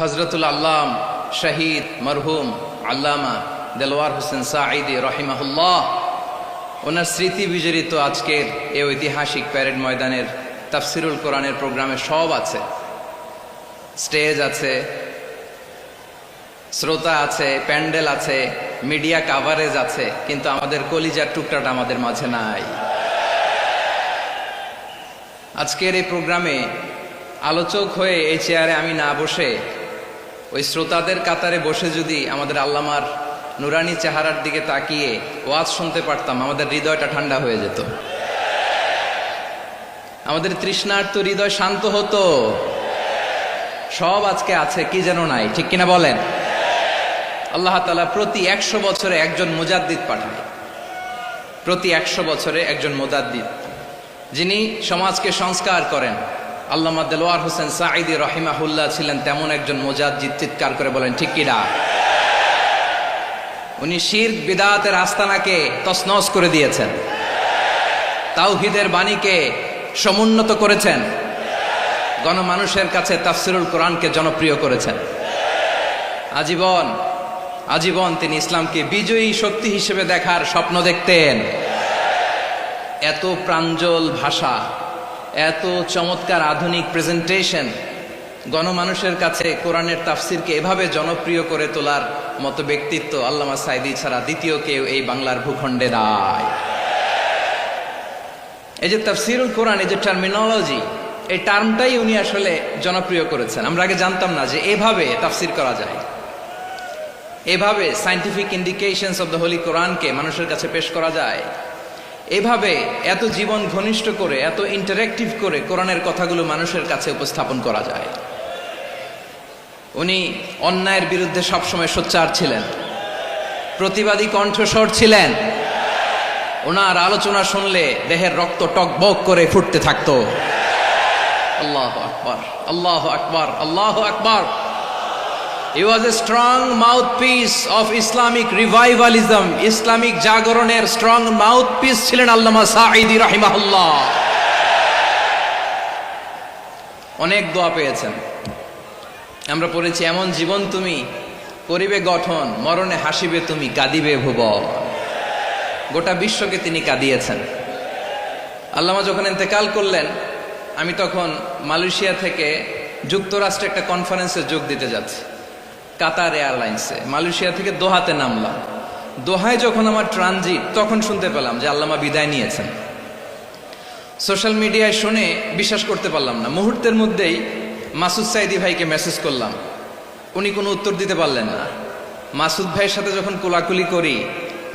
হজরতুল আল্লাম শহীদ মরহুম আল্লামা দেলোয়ার হোসেন সাঈদী রহিমাহুল্লাহ ওনার স্মৃতি বিজড়িত আজকের এই ঐতিহাসিক প্যারেড ময়দানের তাফসিরুল কোরআনের প্রোগ্রামে সব আছে। স্টেজ আছে, শ্রোতা আছে, প্যান্ডেল আছে, মিডিয়া কাভারেজ আছে, কিন্তু আমাদের কলিজার টুকরাটা আমাদের মাঝে নাই। আজকের এই প্রোগ্রামে আলোচক হয়ে এই চেয়ারে আমি না বসে ওই শ্রোতাদের কাতারে বসে যদি আমাদের আল্লামার নুরানি চেহারার দিকে তাকিয়ে ওয়াজ শুনতে পারতাম, আমাদের হৃদয়টা ঠান্ডা হয়ে যেত, আমাদের তৃষ্ণার্ত হৃদয় শান্ত হতো। সব আজকে আছে, কি যেন নাই, ঠিক কিনা বলেন? আল্লাহ তাআলা প্রতি 100 বছরে একজন মুজাদ্দিদ পাঠায়, প্রতি 100 বছরে একজন মুজাদ্দিদ, যিনি সমাজকে সংস্কার করেন। আল্লামা দেলোয়ার হোসেন সাঈদী রহিমাহুল্লাহ ছিলেন তেমন একজন মুজাদ্দিদ। চিৎকার করে বলেন ঠিক কিনা? উনি শিরক বিদআতের আস্তানাকে তছনছ করে দিয়েছেন, তাওহীদের বাণীকে সমুন্নত করেছেন, গণমানুষের কাছে তাফসিরুল কোরআনকে জনপ্রিয় করেছেন। আজীবন আজীবন তিনি ইসলামকে বিজয়ী শক্তি হিসেবে দেখার স্বপ্ন দেখতেন। এত প্রাঞ্জল ভাষা, এত চমৎকার আধুনিক প্রেজেন্টেশন, গণমানুষের কাছে কোরআনের তাফসিরকে এভাবে জনপ্রিয় করে তোলার মতো ব্যক্তিত্ব আল্লামা সাঈদী ছাড়া দ্বিতীয় কেউ এই বাংলার ভূখণ্ডে নাই। এই যে তাফসিরুল কোরআন, এই যে টার্মিনোলজি, এই টার্মটাই উনি আসলে জনপ্রিয় করেছেন। আমরা আগে জানতাম না যে এভাবে তাফসির করা যায়, এভাবে scientific indications of the Holi কোরআনকে মানুষের কাছে পেশ করা যায়, এভাবে এত জীবন ঘনিষ্ঠ করে, এত ইন্টারেক্টিভ করে কোরআনের কথাগুলো মানুষের কাছে উপস্থাপন করা যায়। উনি অন্যায়ের বিরুদ্ধে সবসময় সোচ্চার ছিলেন, প্রতিবাদী কণ্ঠস্বর ছিলেন। ওনার আলোচনা শুনলে দেহের রক্ত টকবক করে ফুটতে থাকতো। আল্লাহু আকবার, আল্লাহু আকবার, আল্লাহু আকবার। He was a strong mouthpiece of Islamic revivalism. Islamic জাগরণের স্ট্রং মাউথপিস ছিলেন আল্লামা সাঈদী রাহিমাহুল্লাহ। অনেক দোয়া পেয়েছেন, আমরা পড়েছি, এমন জীবন তুমি করিবে গঠন, মরণে হাসিবে তুমি, কাঁদিবে ভুবন। গোটা বিশ্বকে তিনি কাঁদিয়েছেন। আল্লামা যখন ইন্তেকাল করলেন, আমি তখন মালয়েশিয়া থেকে যুক্তরাষ্ট্রে একটা কনফারেন্সে যোগ দিতে যাচ্ছি, কাতার এয়ারলাইন্সে। মালয়েশিয়া থেকে দোহাতে নামলাম। দোহায় যখন আমার ট্রানজিট, তখন শুনতে পেলাম যে আল্লামা বিদায় নিয়েছেন। সোশ্যাল মিডিয়ায় শুনে বিশ্বাস করতে পারলাম না। মুহূর্তের মধ্যেই মাসুদ সাঈদী ভাইকে মেসেজ করলাম, উনি কোনো উত্তর দিতে পারলেন না। মাসুদ ভাইয়ের সাথে যখন কোলাকুলি করি,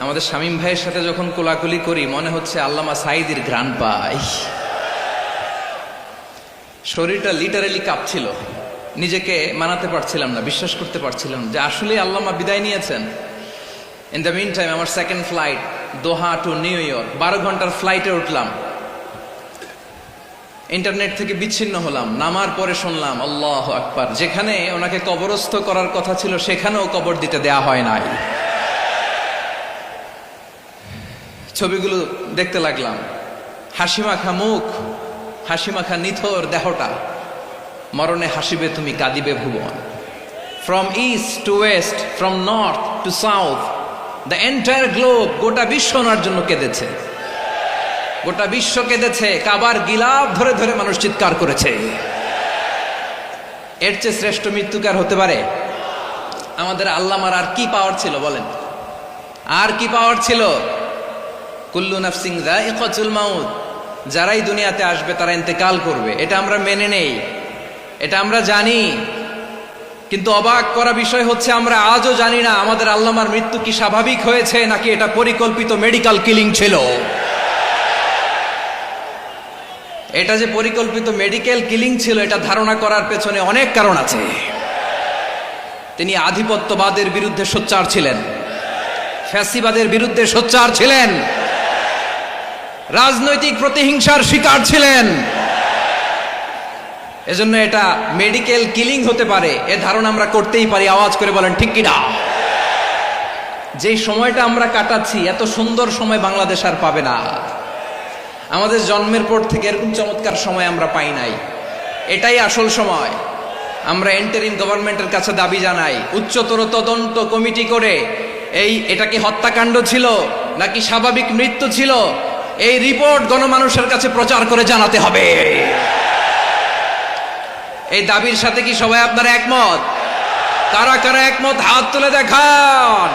আমাদের শামীম ভাইয়ের সাথে যখন কোলাকুলি করি, মনে হচ্ছে আল্লামা সাঈদীর ঘ্রাণ পাই। শরীরটা লিটারালি কাঁপছিল, নিজেকে মানাতে পারছিলাম না, বিশ্বাস করতে পারছিলাম যে আসলে আল্লামা বিদায় নিয়েছেন। ইন দ্য মিন টাইম আমার সেকেন্ড ফ্লাইট দোহা টু নিউ ইয়র্ক, 12 ঘন্টার ফ্লাইটে উঠলাম। ইন্টারনেট থেকে বিচ্ছিন্ন হলাম। নামার পরে শুনলাম আল্লাহু আকবার, যেখানে ওনাকে কবরস্থ করার কথা ছিল সেখানেও কবর দিতে দেয়া হয় নাই। ছবিগুলো দেখতে লাগলাম, হাসিমাখা মুখ, হাসিমাখা নিথর দেহটা, মরণে হাসিবে তুমি, কাঁদিবে ভুবন। From east to west, from north to south, the entire globe, গোটা বিশ্ব ওনার জন্য কেঁদেছে, গোটা বিশ্ব কেঁদেছে। কাবার গিলাফ ধরে ধরে মানুষ চিৎকার করেছে। এর চেয়ে শ্রেষ্ঠ মৃত্যুকার হতে পারে? আমাদের আল্লামার আর কি পাওয়ার ছিল বলেন? আর কি পাওয়ার ছিল? কুল্লু নাফসিন যায়িকাতুল মাউত, যারাই দুনিয়াতে আসবে তারা ইন্তেকাল করবে, এটা আমরা মেনে নেই, এটা আমরা জানি। কিন্তু অবাক করা বিষয় হচ্ছে আমরা আজও জানি না আমাদের আল্লামার মৃত্যু কি স্বাভাবিক হয়েছে নাকি এটা পরিকল্পিত মেডিকেল কিলিং ছিল। এটা যে পরিকল্পিত মেডিকেল কিলিং ছিল, এটা ধারণা করার পেছনে অনেক কারণ আছে। তিনি আধিপত্যবাদের বিরুদ্ধে সোচ্চার ছিলেন, ফ্যাসিবাদের বিরুদ্ধে সোচ্চার ছিলেন, রাজনৈতিক প্রতিহিংসার শিকার ছিলেন। এজন্য এটা মেডিকেল কিলিং হতে পারে এ ধারণা আমরা করতেই পারি। আওয়াজ করে বলেন ঠিক কিনা? যেই সময়টা আমরা কাটাচ্ছি, এত সুন্দর সময় বাংলাদেশ আর পাবে না। আমাদের জন্মের পর থেকে এরকম চমৎকার সময় আমরা পাই নাই। এটাই আসল সময়। আমরা ইন্টারিম গভর্নমেন্টের কাছে দাবি জানাই, উচ্চতর তদন্ত কমিটি করে এটা কি হত্যাকাণ্ড ছিল নাকি স্বাভাবিক মৃত্যু ছিল, এই রিপোর্ট গণমানুষের কাছে প্রচার করে জানাতে হবে। এই দাবির সাথে কি সবাই আপনারা একমত? কারা কারা একমত হাত তুলে দেখান।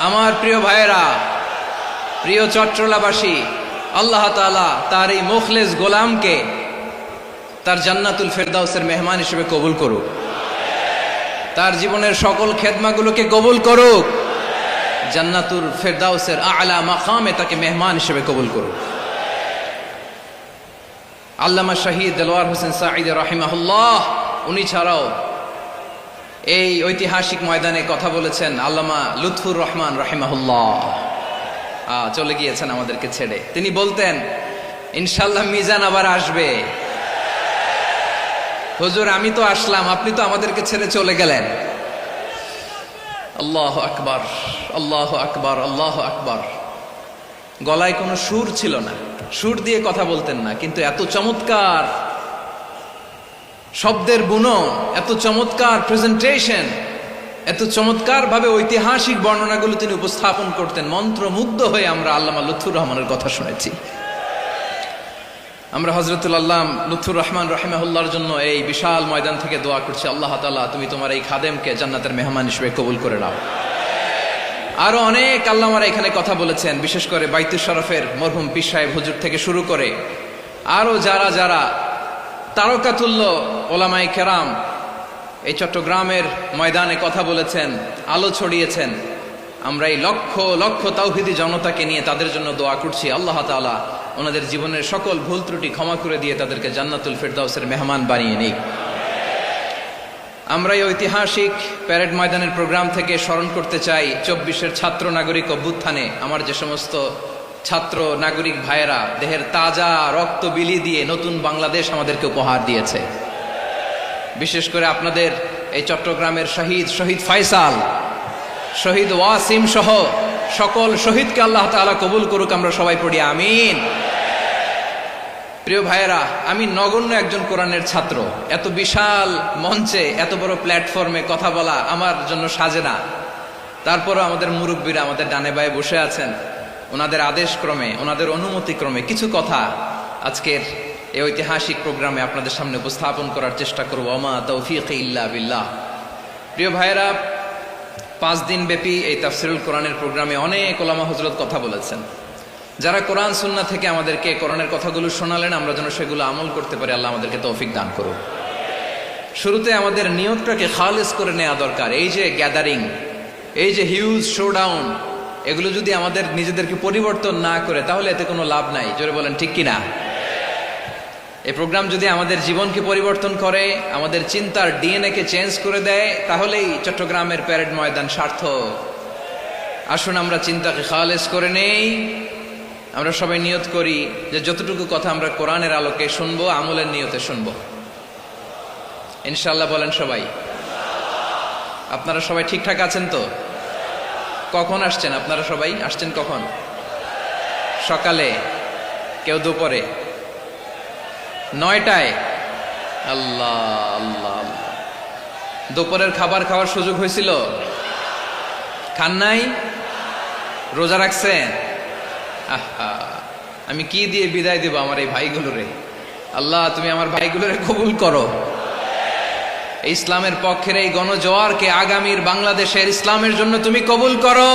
আমার প্রিয় ভাইয়েরা, প্রিয় চট্টলাবাসী, আল্লাহ তাআলা তার এই মুখলেস গোলামকে তার জান্নাতুল ফেরদাউসের মেহমান হিসেবে কবুল করুক, তার জীবনের সকল খেদমাগুলোকে কবুল করুক, জান্নাতুল ফেরদাউসের আলা মাকামে তাকে মেহমান হিসেবে কবুল করুক। আল্লামা শহীদ দেলোয়ার হোসেন সাঈদী রাহিমাহুল্লাহ, উনি ছাড়াও এই ঐতিহাসিক ময়দানে কথা বলেছেন আল্লামা লুৎফুর রহমান রাহিমাহুল্লাহ। চলে গিয়েছেন আমাদেরকে ছেড়ে। তিনি বলতেন, ইনশাল্লাহ মিজান আবার আসবে। হুজুর আমি তো আসলাম, আপনি তো আমাদেরকে ছেড়ে চলে গেলেন। আল্লাহু আকবার, আল্লাহু আকবার, আল্লাহু আকবার। গলায় কোনো সুর ছিল না, সুর দিয়ে কথা বলতেন না, কিন্তু এত চমৎকার শব্দের বুনন, এত চমৎকার প্রেজেন্টেশন, এত চমৎকার ভাবে ঐতিহাসিক বর্ণনাগুলো তিনি উপস্থাপন করতেন। মন্ত্রমুগ্ধ হয়ে আমরা আল্লামা লুৎফুর রহমানের কথা শুনেছি। আমরা হযরতুল আল্লাম লুৎফুর রহমান রাহিমাহুল্লাহর জন্য এই বিশাল ময়দান থেকে দোয়া করছি, আল্লাহ তাআলা তুমি তোমার এই খাদেমকে জান্নাতের মেহমান হিসেবে কবুল করে নাও। আরো অনেক আল্লামারা এখানে কথা বলেছেন, বিশেষ করে বাইতুল শরফের মরহুম পীর সাহেব হুজুর থেকে শুরু করে আরো যারা যারা তারকাতুল্য ওলামায়ে কেরাম এই চট্টগ্রামের ময়দানে কথা বলেছেন, আলো ছড়িয়েছেন। আমরা এই লক্ষ লক্ষ তাওহীদি জনতাকে নিয়ে তাদের জন্য দোয়া করছি, আল্লাহ তাআলা ওনাদের জীবনের সকল ভুল ত্রুটি ক্ষমা করে দিয়ে তাদেরকে জান্নাতুল ফেরদাউসের মেহমান বানিয়ে নিক। আমরা এই ঐতিহাসিক প্যারেড ময়দানের প্রোগ্রাম থেকে স্মরণ করতে চাই 24-এর ছাত্র নাগরিক অভ্যুত্থানে আমার যে সমস্ত ছাত্র নাগরিক ভাইয়েরা দেহের তাজা রক্ত বিলি দিয়ে নতুন বাংলাদেশ আমাদেরকে উপহার দিয়েছে। বিশেষ করে আপনাদের এই চট্টগ্রামের শহীদ ফয়সাল, শহীদ ওয়াসিম সহ সকল শহীদকে আল্লাহ তাআলা কবুল করুক। আমরা সবাই পড়ি আমিন। প্রিয় ভাইয়েরা, আমি নগণ্য একজন কোরআনের ছাত্র, এত বিশাল মঞ্চে এত বড় প্ল্যাটফর্মে কথা বলা আমার জন্য সাজে না। তারপরও আমাদের মুরব্বীরা আমাদের ডানে বায়ে বসে আছেন, ওনাদের আদেশ ক্রমে, ওনাদের অনুমতি ক্রমে কিছু কথা আজকের এই ঐতিহাসিক প্রোগ্রামে আপনাদের সামনে উপস্থাপন করার চেষ্টা করব। ওমা তৌফিক ইল্লা বিল্লাহ। প্রিয় ভাইয়েরা, 5 দিন ব্যাপী এই তাফসিরুল কোরআনের প্রোগ্রামে অনেক ওলামা হযরত কথা বলেছেন। যারা কোরআন সুন্নাহ থেকে আমাদেরকে কোরআনের কথাগুলো শোনালেন, আমরা যেন সেগুলো আমল করতে পারি, আল্লাহ আমাদেরকে তৌফিক দান করুন। শুরুতে আমাদের নিয়তটাকে খালেস করে নেওয়া দরকার। এই যে গ্যাদারিং, এই যে হিউজ শোডাউন, এগুলো যদি আমাদের নিজেদেরকে পরিবর্তন না করে তাহলে এতে কোনো লাভ নাই। জোরে বলেন ঠিক কিনা? এই প্রোগ্রাম যদি আমাদের জীবনকে পরিবর্তন করে, আমাদের চিন্তার ডিএনএ কে চেঞ্জ করে দেয়, তাহলেই চট্টগ্রামের প্যারেড ময়দান সার্থক। আসুন আমরা চিন্তাকে খালেস করে নেই। আমরা সবাই নিয়ত করি যে যতটুকু কথা আমরা কোরআনের আলোকে শুনবো, আমলের নিয়তে শুনবো ইনশাআল্লাহ। বলেন সবাই। আপনারা সবাই ঠিকঠাক আছেন তো? কখন আসছেন আপনারা? সবাই আসছেন কখন? সকালে, কেউ দুপুরে, 9টায়? আল্লাহ আল্লাহ আল্লাহ। দুপুরের খাবার খাওয়ার সুযোগ হয়েছিল? খান নাই? রোজা রাখছেন? আহা, আমি কি দিয়ে বিদায় দেব আমার এই ভাইগুলোরে? আল্লাহ তুমি আমার ভাইগুলোরে কবুল করো। ইসলামের পক্ষের এই গণজোয়ারকে আগামীর বাংলাদেশের ইসলামের জন্য তুমি কবুল করো।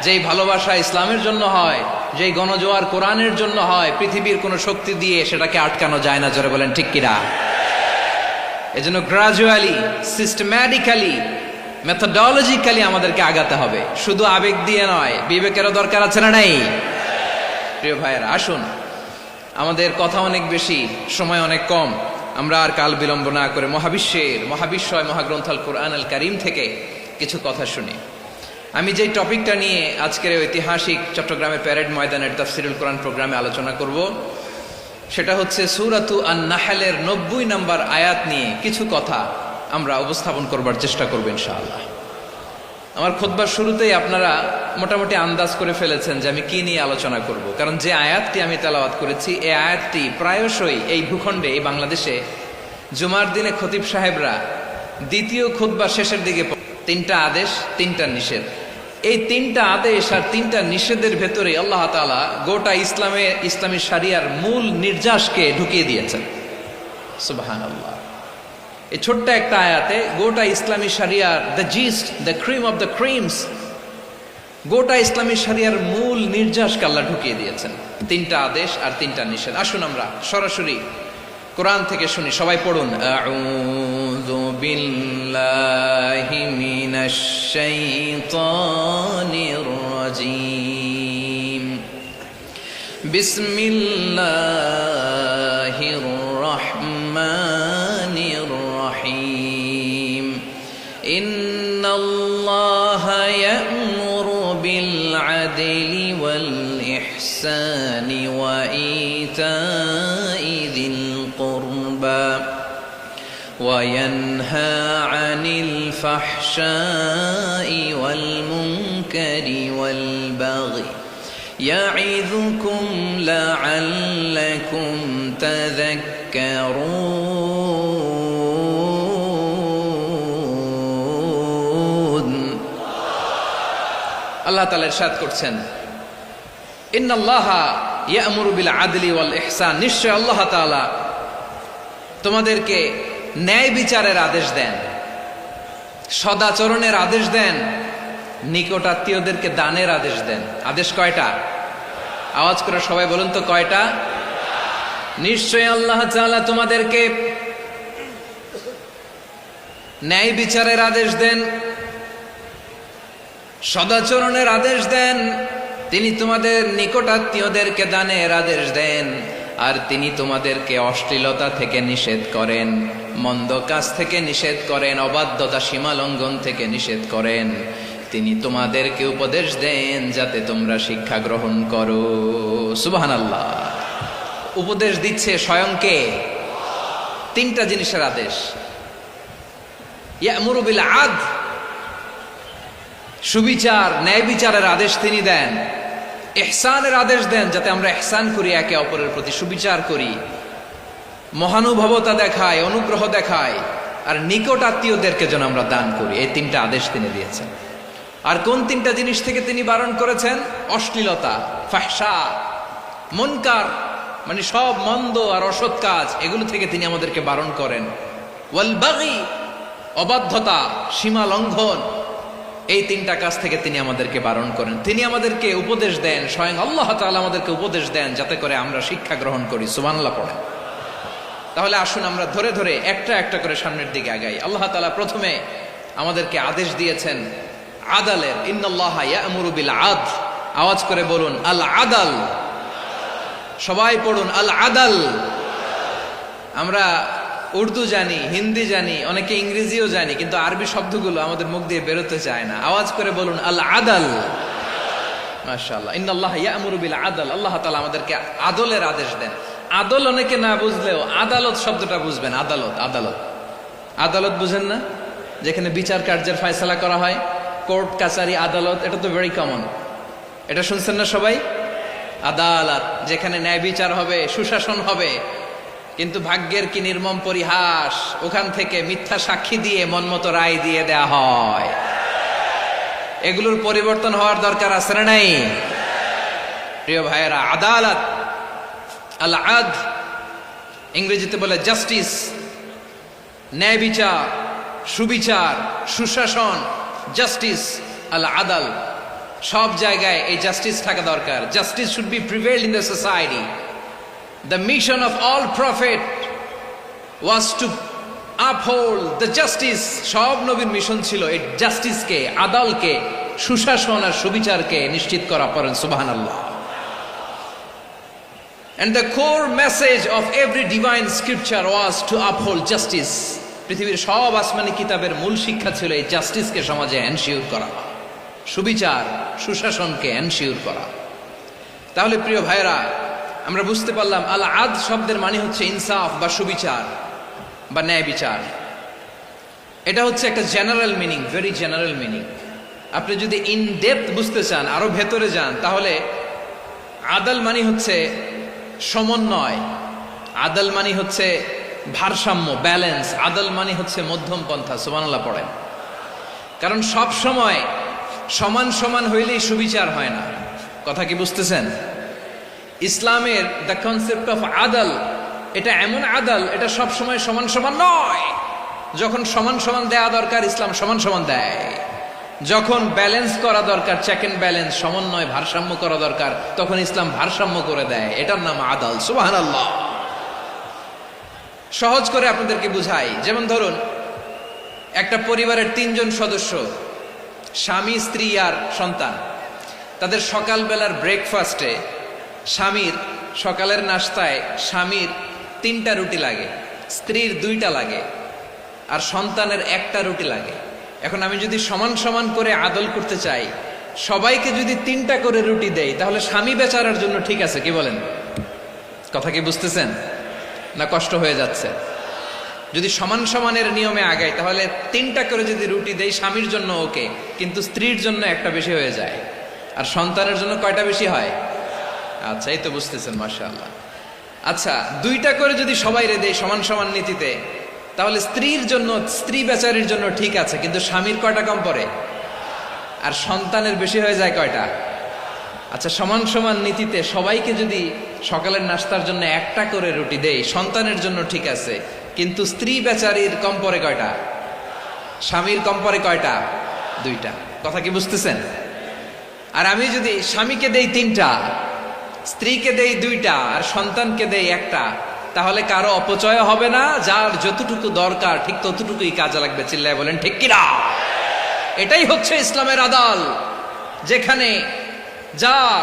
যেই ভালোবাসা ইসলামের জন্য হয়, যেই গণজোয়ার কোরআনের জন্য হয়, পৃথিবীর কোনো শক্তি দিয়ে সেটাকে আটকানো যায় না। জোরে বলেন ঠিক কিনা? এজন্য গ্রাজুয়ালি, সিস্টেম্যাটিক্যালি, মেথোডোলজিক্যালি আমাদেরকে আগাতে হবে, শুধু আবেগ দিয়ে নয়। বিবেকেরও দরকার আছে না নাই? প্রিয় ভাইয়েরা, আসুন, আমাদের কথা অনেক বেশি, সময় অনেক কম। আমরা আর কাল বিলম্ব না করে মহাবিশ্বয় মহাগ্রন্থ আল কোরআন আল কারীম থেকে কিছু কথা শুনি। আমি যেই টপিকটা নিয়ে আজকের ঐতিহাসিক চট্টগ্রামের প্যারেড ময়দানের তাফসিরুল কোরআন প্রোগ্রামে আলোচনা করব সেটা হচ্ছে সূরাতু আন-নাহলের 90 নম্বর আয়াত নিয়ে কিছু কথা আমরা উপস্থাপন করবার চেষ্টা করব ইনশাআল্লাহ। আমার খুতবার শুরুতেই আপনারা মোটামুটি আন্দাজ করে ফেলেছেন যে আমি কি নিয়ে আলোচনা করব, কারণ যে আয়াতটি আমি তেলাওয়াত করেছি এই আয়াতটি প্রায়শই এই ভূখণ্ডে এই বাংলাদেশে জুমার দিনে খতিব সাহেবরা দ্বিতীয় খুতবা শেষের দিকে 3টা আদেশ 3টা নিষেধ, এই 3টা আদেশ আর 3টা নিষেধের ভেতরে আল্লাহ তাআলা গোটা ইসলামী শরিয়ার মূল নির্যাসকে ঢুকিয়ে দিয়েছেন। সুবহানাল্লাহ। এই ছোট্ট একটা আয়াতে গোটা ইসলামী শরিয়ার the gist, the cream of the creams, গোটা ইসলামী শরিয়ার মূল নির্যাসকে আল্লাহ ঢুকিয়ে দিয়েছেন। 3টা আদেশ আর 3টা নিষেধ। আসুন আমরা সরাসরি কোরআন থেকে শুনি, সবাই পড়ুন। আউযু বিল্লাহি মিনাশ শাইতানির রাজীম। বিসমিল্লাহির রাহমানির রাহিম। ইন্নাল্লাহা ইয়া'মুরু বিল আদলি ওয়াল ইহসানি ওয়া ইতা'i যিল قربى وينهى عن الفحشاء والمنكر والبغي يعظكم لعلكم تذكرون। আল্লাহ তাআলা ইরশাদ করছেন, ইন্নাল্লাহা ইয়া'মুরু বিল আদলি ওয়াল ইহসান, নিশ্চয় আল্লাহ তাআলা তোমাদেরকে ন্যায় বিচারের আদেশ দেন, সদাচরণের আদেশ দেন, নিকটাত্মীয়দেরকে দানের আদেশ দেন। আদেশ কয়টা? আওয়াজ করে সবাই বলুন তো কয়টা? নিশ্চয় আল্লাহ তাআলা তোমাদেরকে ন্যায় বিচারের আদেশ দেন, সদাচরণের আদেশ দেন, তিনি তোমাদের নিকটাত্মীয়দেরকে দানের আদেশ দেন, আর তিনি তোমাদেরকে অশ্লীলতা থেকে নিষেধ করেন, মন্দ কাজ থেকে নিষেধ করেন, অবাধ্যতা সীমা লঙ্ঘন থেকে নিষেধ করেন। তিনি তোমাদেরকে উপদেশ দেন যাতে তোমরা শিক্ষা গ্রহণ করো। সুবহানাল্লাহ। উপদেশ দিচ্ছে স্বয়ংকে। 3টা জিনিসের আদেশ। ইয়া'মুরু বিল আদল, সুবিচার ন্যায় বিচারের আদেশ তিনি দেন। ইহসানের আদেশ দেন, যাতে আমরা ইহসান করি, একে অপরের প্রতি সুবিচার করি, মহানুভবতা দেখায়, অনুগ্রহ দেখায়, আর নিকট আত্মীয়দেরকে যেন আমরা দান করি। এই 3টা আদেশ তিনি দিয়েছেন। আর কোন 3টা জিনিস থেকে তিনি বারণ করেছেন? অশ্লীলতা, ফাহশা, মুনকার, মানে সব মন্দ আর অসৎ কাজ, এগুলো থেকে তিনি আমাদেরকে বারণ করেন। ওয়াল বাগি, অবাধ্যতা, সীমা লঙ্ঘন, এই 3টা কাজ থেকে তিনি আমাদেরকে বারণ করেন। তিনি আমাদেরকে উপদেশ দেন, স্বয়ং আল্লাহ তাআলা আমাদেরকে উপদেশ দেন যাতে করে আমরা শিক্ষা গ্রহণ করি। সুবহানাল্লাহ পড়েন। তাহলে আসুন আমরা ধরে ধরে একটা একটা করে সামনের দিকে আগাই। আল্লাহ তাআলা প্রথমে আমাদেরকে আদেশ দিয়েছেন আদালের। ইন্নাল্লাহা ইয়া'মুরু বিল আদল। আওয়াজ করে বলুন আল আদাল। সবাই পড়ুন আল আদাল। আমরা উর্দু জানি, হিন্দি জানি, অনেকে ইংরেজিও জানি, কিন্তু আরবি শব্দগুলো আমাদের মুখ দিয়ে বেরোতে চায় না। আওয়াজ করে বলুন আল আদাল। মাশাআল্লাহ। ইন্নাল্লাহা ইয়া'মুরু বিল আদল। আল্লাহ তাআলা আমাদেরকে আদলের আদেশ দেন। আদল অনেকে না বুঝলেও আদালত শব্দটা বুঝবেন। আদালত, আদালত, আদালত বুঝেন না? যেখানে বিচার কার্যের ফয়সালা করা হয়, কোর্ট কাছারি আদালত, এটা তো ভেরি কমন। এটা শুনছেন না সবাই? আদালত, যেখানে ন্যায় বিচার হবে, সুশাসন হবে। কিন্তু ভাগ্যের কি নির্মম পরিহাস, ওখান থেকে মিথ্যা সাক্ষী দিয়ে মনমতো রায় দিয়ে দেয়া হয়। এগুলোর পরিবর্তন হওয়ার দরকার আছে না নাই? প্রিয় ভাইয়েরা, আদালত, আল আদল, ইংরেজিতে বলে জাস্টিস, ন্যায় বিচার, সুবিচার, সুশাসন, জাস্টিস, আল আদল, সব জায়গায় এই জাস্টিস থাকা দরকার। Justice should be prevailed in the society. The mission of all prophet was to uphold the justice. সব নবীর মিশন ছিল এই জাস্টিসকে, আদালকে, সুশাসন আর সুবিচারকে নিশ্চিত করা। পড়েন সুবহানাল্লাহ। And the core message of every divine scripture was to uphold justice. পৃথিবীর সব আসমানি কিতাবের মূল শিক্ষা ছিল এই জাস্টিসকে সমাজে এনশিওর করা, সুবিচার সুশাসনকে এনশিওর করা। তাহলে প্রিয় ভাইরা, আমরা বুঝতে পারলাম আল আদ শব্দের মানে হচ্ছে ইনসাফ বা সুবিচার বা ন্যায় বিচার। এটা হচ্ছে একটা general meaning, very general meaning. আপনি যদি ইন ডেপথ বুঝতে চান, আরো ভেতরে যান, তাহলে আদাল মানে হচ্ছে সমন্বয়, আদাল মানে হচ্ছে ভারসাম্য, ব্যালেন্স। আদাল মানে হচ্ছে মধ্যম পন্থা। সুবহানাল্লাহ পড়েন। কারণ সব সময় সমান সমান হইলেই সুবিচার হয় না। কথা কি বুঝতেছেন? ইসলামের দ্য কনসেপ্ট অফ আদাল, এটা এমন আদাল, এটা সব সময় সমান সমান নয়। যখন সমান সমান দেয়া দরকার, ইসলাম সমান সমান দেয়। যখন ব্যালেন্স করা দরকার, চেক এন্ড ব্যালেন্স, সমন্বয়, ভারসাম্য করা দরকার, তখন ইসলাম ভারসাম্য করে দেয়। এটার নাম আদাল। সুবহানাল্লাহ। সহজ করে আপনাদেরকে বুঝাই। যেমন ধরুন, একটা পরিবারের 3 জন সদস্য, স্বামী, স্ত্রী আর সন্তান। তাদের সকালবেলার ব্রেকফাস্টে, স্বামীর সকালের নাস্তায় স্বামীর 3টা রুটি লাগে, স্ত্রীর 2টা লাগে, আর সন্তানের 1টা রুটি লাগে। এখন আমি যদি সমান সমান করে আদল করতে চাই, সবাইকে যদি 3টা করে রুটি দেই, তাহলে স্বামী বেচারার জন্য ঠিক আছে? কি বলেন? কথা কি বুঝতেছেন না কষ্ট হয়ে যাচ্ছে? যদি সমান সমানের নিয়মে আগাই, তাহলে 3টা করে যদি রুটি দেই, স্বামীর জন্য ওকে, কিন্তু স্ত্রীর জন্য 1টা বেশি হয়ে যায়। আর সন্তানের জন্য কয়টা বেশি হয়? আচ্ছা, এই তো বুঝতেছেন, মাশাআল্লাহ। আচ্ছা, 2টা করে যদি সবাই দেই সমান সমান নীতিতে, তাহলে স্ত্রীর জন্য, স্ত্রী বেচারির জন্য ঠিক আছে, কিন্তু স্বামীর কয়টা কম পড়ে? আর সন্তানের বেশি হয়ে যায় কয়টা? আচ্ছা, সমান সমান নীতিতে সবাইকে যদি সকালের নাস্তার জন্য 1টা করে রুটি দেই, সন্তানের জন্য ঠিক আছে, কিন্তু স্ত্রী বেচারির কম পড়ে কয়টা? স্বামীর কম পড়ে কয়টা? 2টা। কথা কি বুঝতেছেন? আর আমি যদি স্বামীকে দেই 3টা, স্ত্রীকে দেই 2টা, আর সন্তানকে দেই 1টা, তাহলে কারো অপচয় হবে না। যার যতটুকু দরকার ঠিক ততটুকুই কাজে লাগবে। চিল্লায় বলেন ঠিক কিনা? এটাই হচ্ছে ইসলামের আদাল, যেখানে যার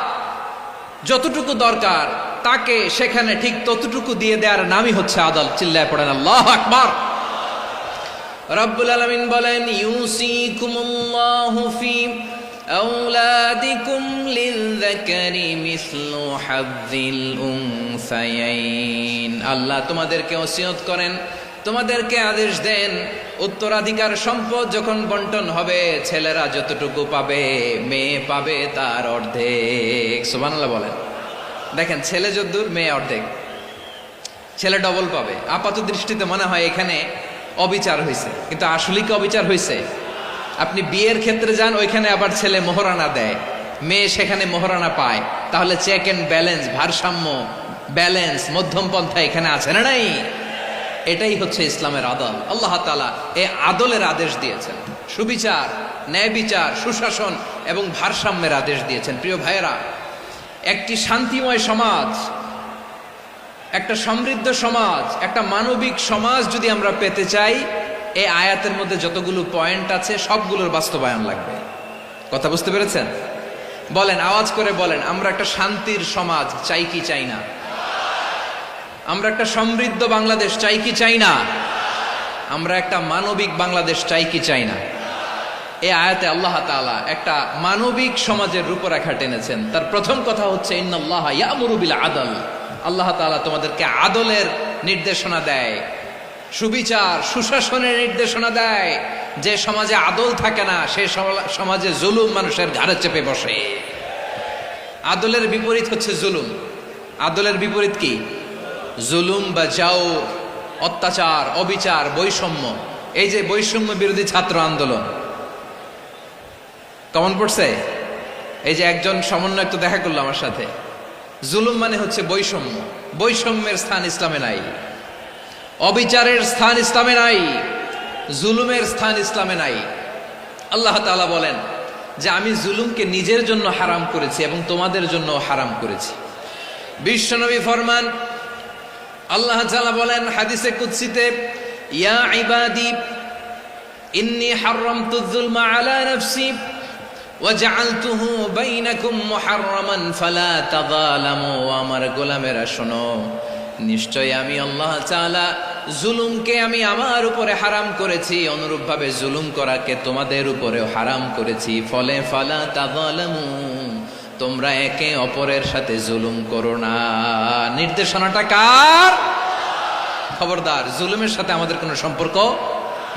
যতটুকু দরকার তাকে সেখানে ঠিক ততটুকু দিয়ে দেওয়ার নামই হচ্ছে আদাল। চিল্লায় পড়েন আল্লাহু আকবার। রব্বুল আলামিন বলেন, ইউসিকুমুল্লাহু ফি আওলাদিকুম লিযযাকারি মিসলু হাযযিল উনসায়াইন। আল্লাহ তোমাদেরকে ওসিয়ত করেন, তোমাদেরকে আদেশ দেন, উত্তরাধিকার সম্পদ যখন বন্টন হবে, ছেলেরা যতটুকু পাবে, মেয়ে পাবে তার অর্ধেক। সুবহানাল্লাহ বলেন। দেখেন, ছেলে যদ্দূর, মেয়ে অর্ধেক। ছেলে ডবল পাবে। আপাত দৃষ্টিতে মনে হয় এখানে অবিচার হয়েছে, কিন্তু আসলে কি অবিচার হয়েছে? আপনি বিয়ের ক্ষেত্রে যান, ওইখানে আবার ছেলে মোহরানা দেয়, মেয়ে সেখানে মোহরানা পায়। তাহলে চেক এন্ড ব্যালেন্স, ভারসাম্য, ব্যালেন্স, মধ্যম পন্থা এখানে আছে না নাই? এটাই হচ্ছে ইসলামের আদল। আল্লাহ তাআলা এই আদলের আদেশ দিয়েছেন, সুবিচার, ন্যায় বিচার, সুশাসন এবং ভারসাম্যের আদেশ দিয়েছেন। প্রিয় ভাইয়েরা, একটি শান্তিময় সমাজ, একটা সমৃদ্ধ সমাজ, একটা মানবিক সমাজ যদি আমরা পেতে চাই, এই আয়াতের মধ্যে যতগুলো পয়েন্ট আছে সবগুলোর বাস্তবায়ন লাগবে। কথা বুঝতে পেরেছেন? বলেন, আওয়াজ করে বলেন, আমরা একটা শান্তির সমাজ চাই কি চাই না? আমরা একটা সমৃদ্ধ বাংলাদেশ চাই কি চাই না? আমরা একটা মানবিক বাংলাদেশ চাই কি চাই না? এই আয়াতে আল্লাহ তাআলা একটা মানবিক সমাজের রূপরেখা টেনেছেন। তার প্রথম কথা হচ্ছে, ইন্নাল্লাহা ইয়ামুরু বিল আদল। আল্লাহ তাআলা তোমাদেরকে আদলের নির্দেশনা দেয়, সুবিচার, সুশাসনের নির্দেশনা দেয়। যে সমাজে আদল থাকে না, সে সমাজে জুলুম মানুষের ঘাড়ে চেপে বসে। আদলের বিপরীত হচ্ছে জুলুম। আদলের বিপরীত কি? জুলুম বা জাওর, অত্যাচার, অবিচার, বৈষম্য। এই যে বৈষম্য বিরোধী ছাত্র আন্দোলন কেমন পড়ছে? এই যে একজন সমন্বয়ক তো দেখা করলো আমার সাথে। জুলুম মানে হচ্ছে বৈষম্য। বৈষম্যের স্থান ইসলামে নাই, অবিচারের স্থান ইসলামে নাই, জুলুমের স্থান ইসলামে নাই। আল্লাহ তাআলা বলেন যে আমি জুলুমকে নিজের জন্য হারাম করেছি এবং তোমাদের জন্য হারাম করেছি। বিশ্বনবী ফরমান, আল্লাহ তাআলা বলেন হাদিসে কুদসিতে, ইয়া ইবাদি ইন্নী হারামতুয যুলমা আলা নাফসি ওয়া জাআলতুহু বাইনাকুম মুহাররামান ফালা তাযালামু। আমার গোলামেরা শোনো, নিশ্চয় আমি আল্লাহ তাআলা জুলুমকে আমি আমার উপরে হারাম করেছি, অনুরূপভাবে জুলুম করাকে তোমাদের উপরেও হারাম করেছি, ফলে ফালা তাযালামু, তোমরা একে অপরের সাথে জুলুম করো না। নির্দেশনাটা কার? খবরদার, জুলুমের সাথে আমাদের কোনো সম্পর্ক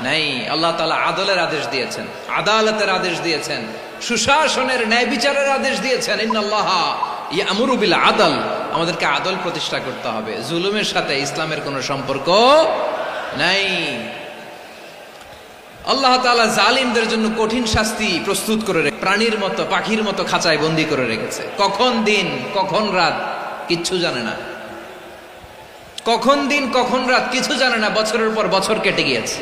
নাই। আল্লাহ তাআলা আদলের আদেশ দিয়েছেন, আদালতের আদেশ দিয়েছেন, সুশাসনের, ন্যায় বিচারের আদেশ দিয়েছেন। ইন্নাল্লাহা ইয়ামুরু বিল আদল, আমাদেরকে আদল প্রতিষ্ঠা করতে হবে। জুলুমের সাথে ইসলামের কোনো সম্পর্ক নাই। আল্লাহ তাআলা জালিমদের জন্য কঠিন শাস্তি প্রস্তুত করে রেখে, প্রাণীর মতো, পাখির মতো খাঁচায় বন্দী করে রেখেছে। কখন দিন কখন রাত কিচ্ছু জানে না, কখন দিন কখন রাত কিছু জানে না। বছরের পর বছর কেটে গিয়েছে।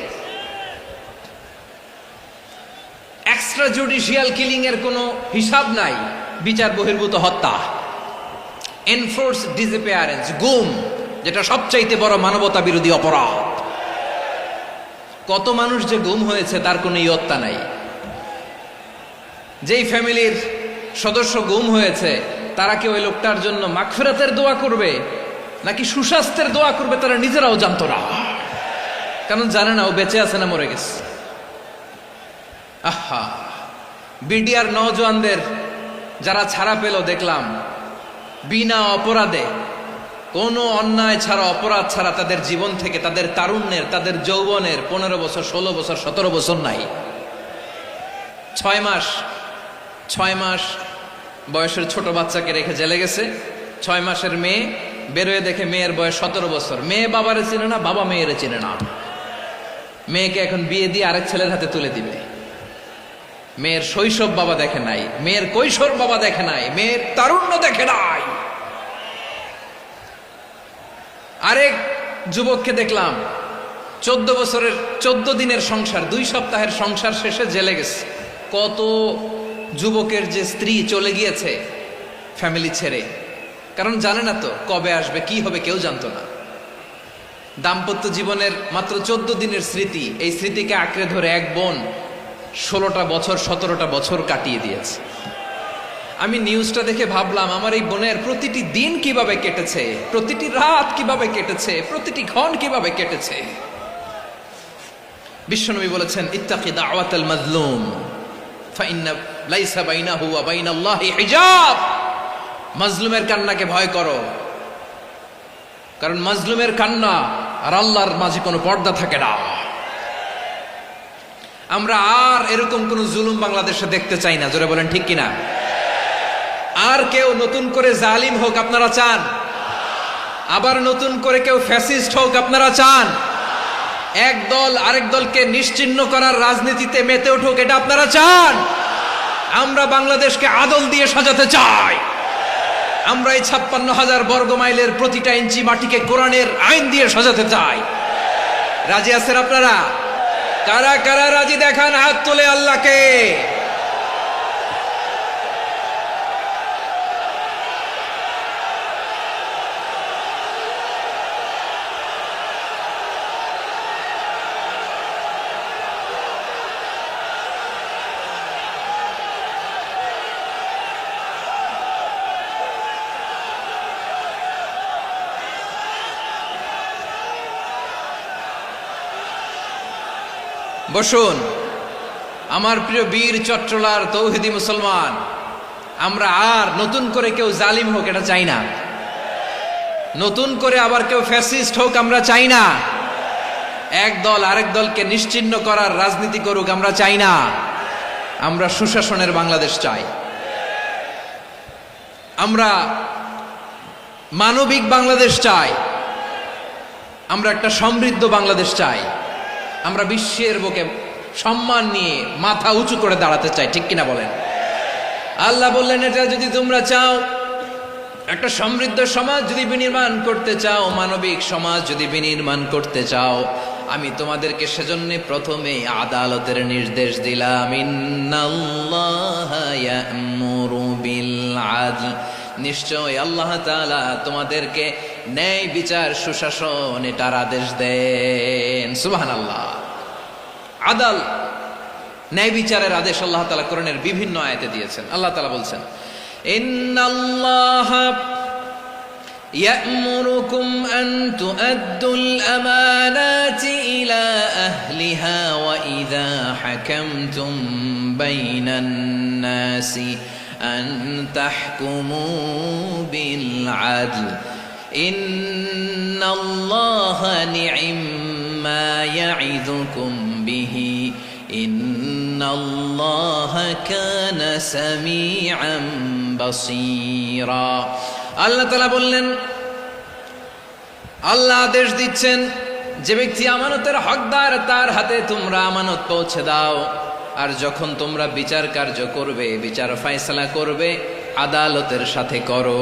এক্সট্রা জুডিশিয়াল কিলিং এর কোনো হিসাব নাই। বিচার বহির্ভূত হত্যা, এনফোর্স ডিসঅ্যাপিয়ারেন্স, গুম, যেটা সবচাইতে বড় মানবতা বিরোধী অপরাধ। কত মানুষ যে গুম হয়েছে তার কোনো ইয়ত্তা নাই। যেই ফ্যামিলির সদস্য গুম হয়েছে তারা কি ওই লোকটার জন্য মাগফিরাতের দোয়া করবে নাকি সুস্বাস্থ্যের দোয়া করবে তারা নিজেরাও জানতো না, কারণ জানে না ও বেঁচে আছে না মরে গেছে। আহা, বিডিআর নওজওয়ানদের যারা ছাড়া পেল দেখলাম, বিনা অপরাধে, কোনো অন্যায় ছাড়া, অপরাধ ছাড়া তাদের জীবন থেকে, তাদের তারুণ্যের, তাদের যৌবনের 15 বছর, 16 বছর, 17 বছর নাই। 6 মাস বয়সের ছোট বাচ্চাকে রেখে জেলে গেছে। 6 মাসের মেয়ে বেরোয় দেখে মেয়ের বয়স 17 বছর। মেয়ে বাবারে চিনে না, বাবা মেয়েরে চিনে না। মেয়েকে এখন বিয়ে দিয়ে আরেক ছেলের হাতে তুলে দিবে। মেয়ের শৈশব বাবা দেখে নাই, মেয়ের কৈশোর বাবা দেখে নাই, মেয়ের তারুণ্য দেখে নাই। আরেক যুবককে দেখলাম 14 বছরের 14 দিনের সংসার, 2 সপ্তাহের সংসার শেষে জেলে গেছে। কত যুবকের যে স্ত্রী চলে গিয়েছে ফ্যামিলি ছেড়ে, কারণ জানে না তো কবে আসবে, কি হবে, কেউ জানতো না। দাম্পত্য জীবনের মাত্র 14 দিনের স্মৃতি, এই স্মৃতিকে আঁকড়ে ধরে এক বোন 16টা বছর, 17টা বছর কাটিয়ে দিয়েছে। আমি নিউজটা দেখে ভাবলাম, আমার এই বোনের প্রতিটি দিন কিভাবে কেটেছে, প্রতিটি রাত কিভাবে কেটেছে, প্রতিটি ক্ষণ কিভাবে কেটেছে। বিশ্বনবী বলেছেন, ইত্তাকি দাওয়াতাল মাজলুম ফাইন্না লাইসা বাইনাহু ওয়া বাইনাল্লাহি হিজাব। মাজলুমের কান্নাকে ভয় করো, কারণ মাজলুমের কান্না আর আল্লাহর মাঝে কোনো পর্দা থাকে না। আমরা আর এরকম কোন জুলুম বাংলাদেশে দেখতে চাই না। জোরে বলেন ঠিক কিনা? আর কেউ নতুন করে জালিম হোক আপনারা চান? আবার নতুন করে কেউ ফ্যাসিস্ট হোক আপনারা চান? এক দল আরেক দলকে নিশ্চিহ্ন করার রাজনীতিতে মেতে উঠুক এটা আপনারা চান? আমরা বাংলাদেশকে আদল দিয়ে সাজাতে চাই। আমরা এই 56,000 বর্গ মাইলের প্রতিটা ইঞ্চি মাটিকে কোরআনের আইন দিয়ে সাজাতে চাই। রাজি আছেন আপনারা? কারা কারা রাজি দেখান হাত তুলে আল্লাহকে। বসুন আমার প্রিয় বীর চট্টলার তৌহিদি মুসলমান, আমরা আর নতুন করে কেউ জালিম হোক এটা চাই না। নতুন করে আবার কেউ ফ্যাসিস্ট হোক আমরা চাই না। এক দল আরেক দলকে নিশ্চিহ্ন করার রাজনীতি করুক আমরা চাই না। আমরা সুশাসনের বাংলাদেশ চাই। আমরা মানবিক বাংলাদেশ চাই। আমরা একটা সমৃদ্ধ বাংলাদেশ চাই। আমরা বিশ্বের বুকে সম্মান নিয়ে মাথা উঁচু করে দাঁড়াতে চাই, ঠিক কিনা বলেন? আল্লাহ বললেন, এটা যদি তোমরা চাও, একটা সমৃদ্ধ সমাজ যদি বিনির্মাণ করতে চাও, মানবিক সমাজ যদি বিনির্মাণ করতে চাও, আমি তোমাদেরকে সেজন্য প্রথমে আদালতের নির্দেশ দিলাম। ইন্নাল্লাহা ইয়া'মুরু বিল আদল, নিশ্চয় আল্লাহ তাআলা তোমাদেরকে ন্যায় বিচার, সুশাসন এটার আদেশ দেন। সুবহানাল্লাহ। আদাল, ন্যায় বিচারের আদেশ আল্লাহ তাআলা কোরআনের বিভিন্ন আয়াতে দিয়েছেন। আল্লাহ তাআলা বলছেন, ইন্নাল্লাহা يأمركم أن تؤدوا الأمانات إلى أهلها وإذا حكمتم بين الناس أن تحكموا بالعدل إن الله نعم ما يعظكم به إن الله كان سميعا بصيرا আল্লাহ তাআলা বললেন, আল্লাহ আদেশ দিচ্ছেন যে ব্যক্তি আমানতের হকদার তার হাতে তোমরা আমানত পৌঁছে দাও। আর যখন তোমরা বিচার কার্য করবে, বিচার ফয়সালা করবে, আদালতের সাথে করো।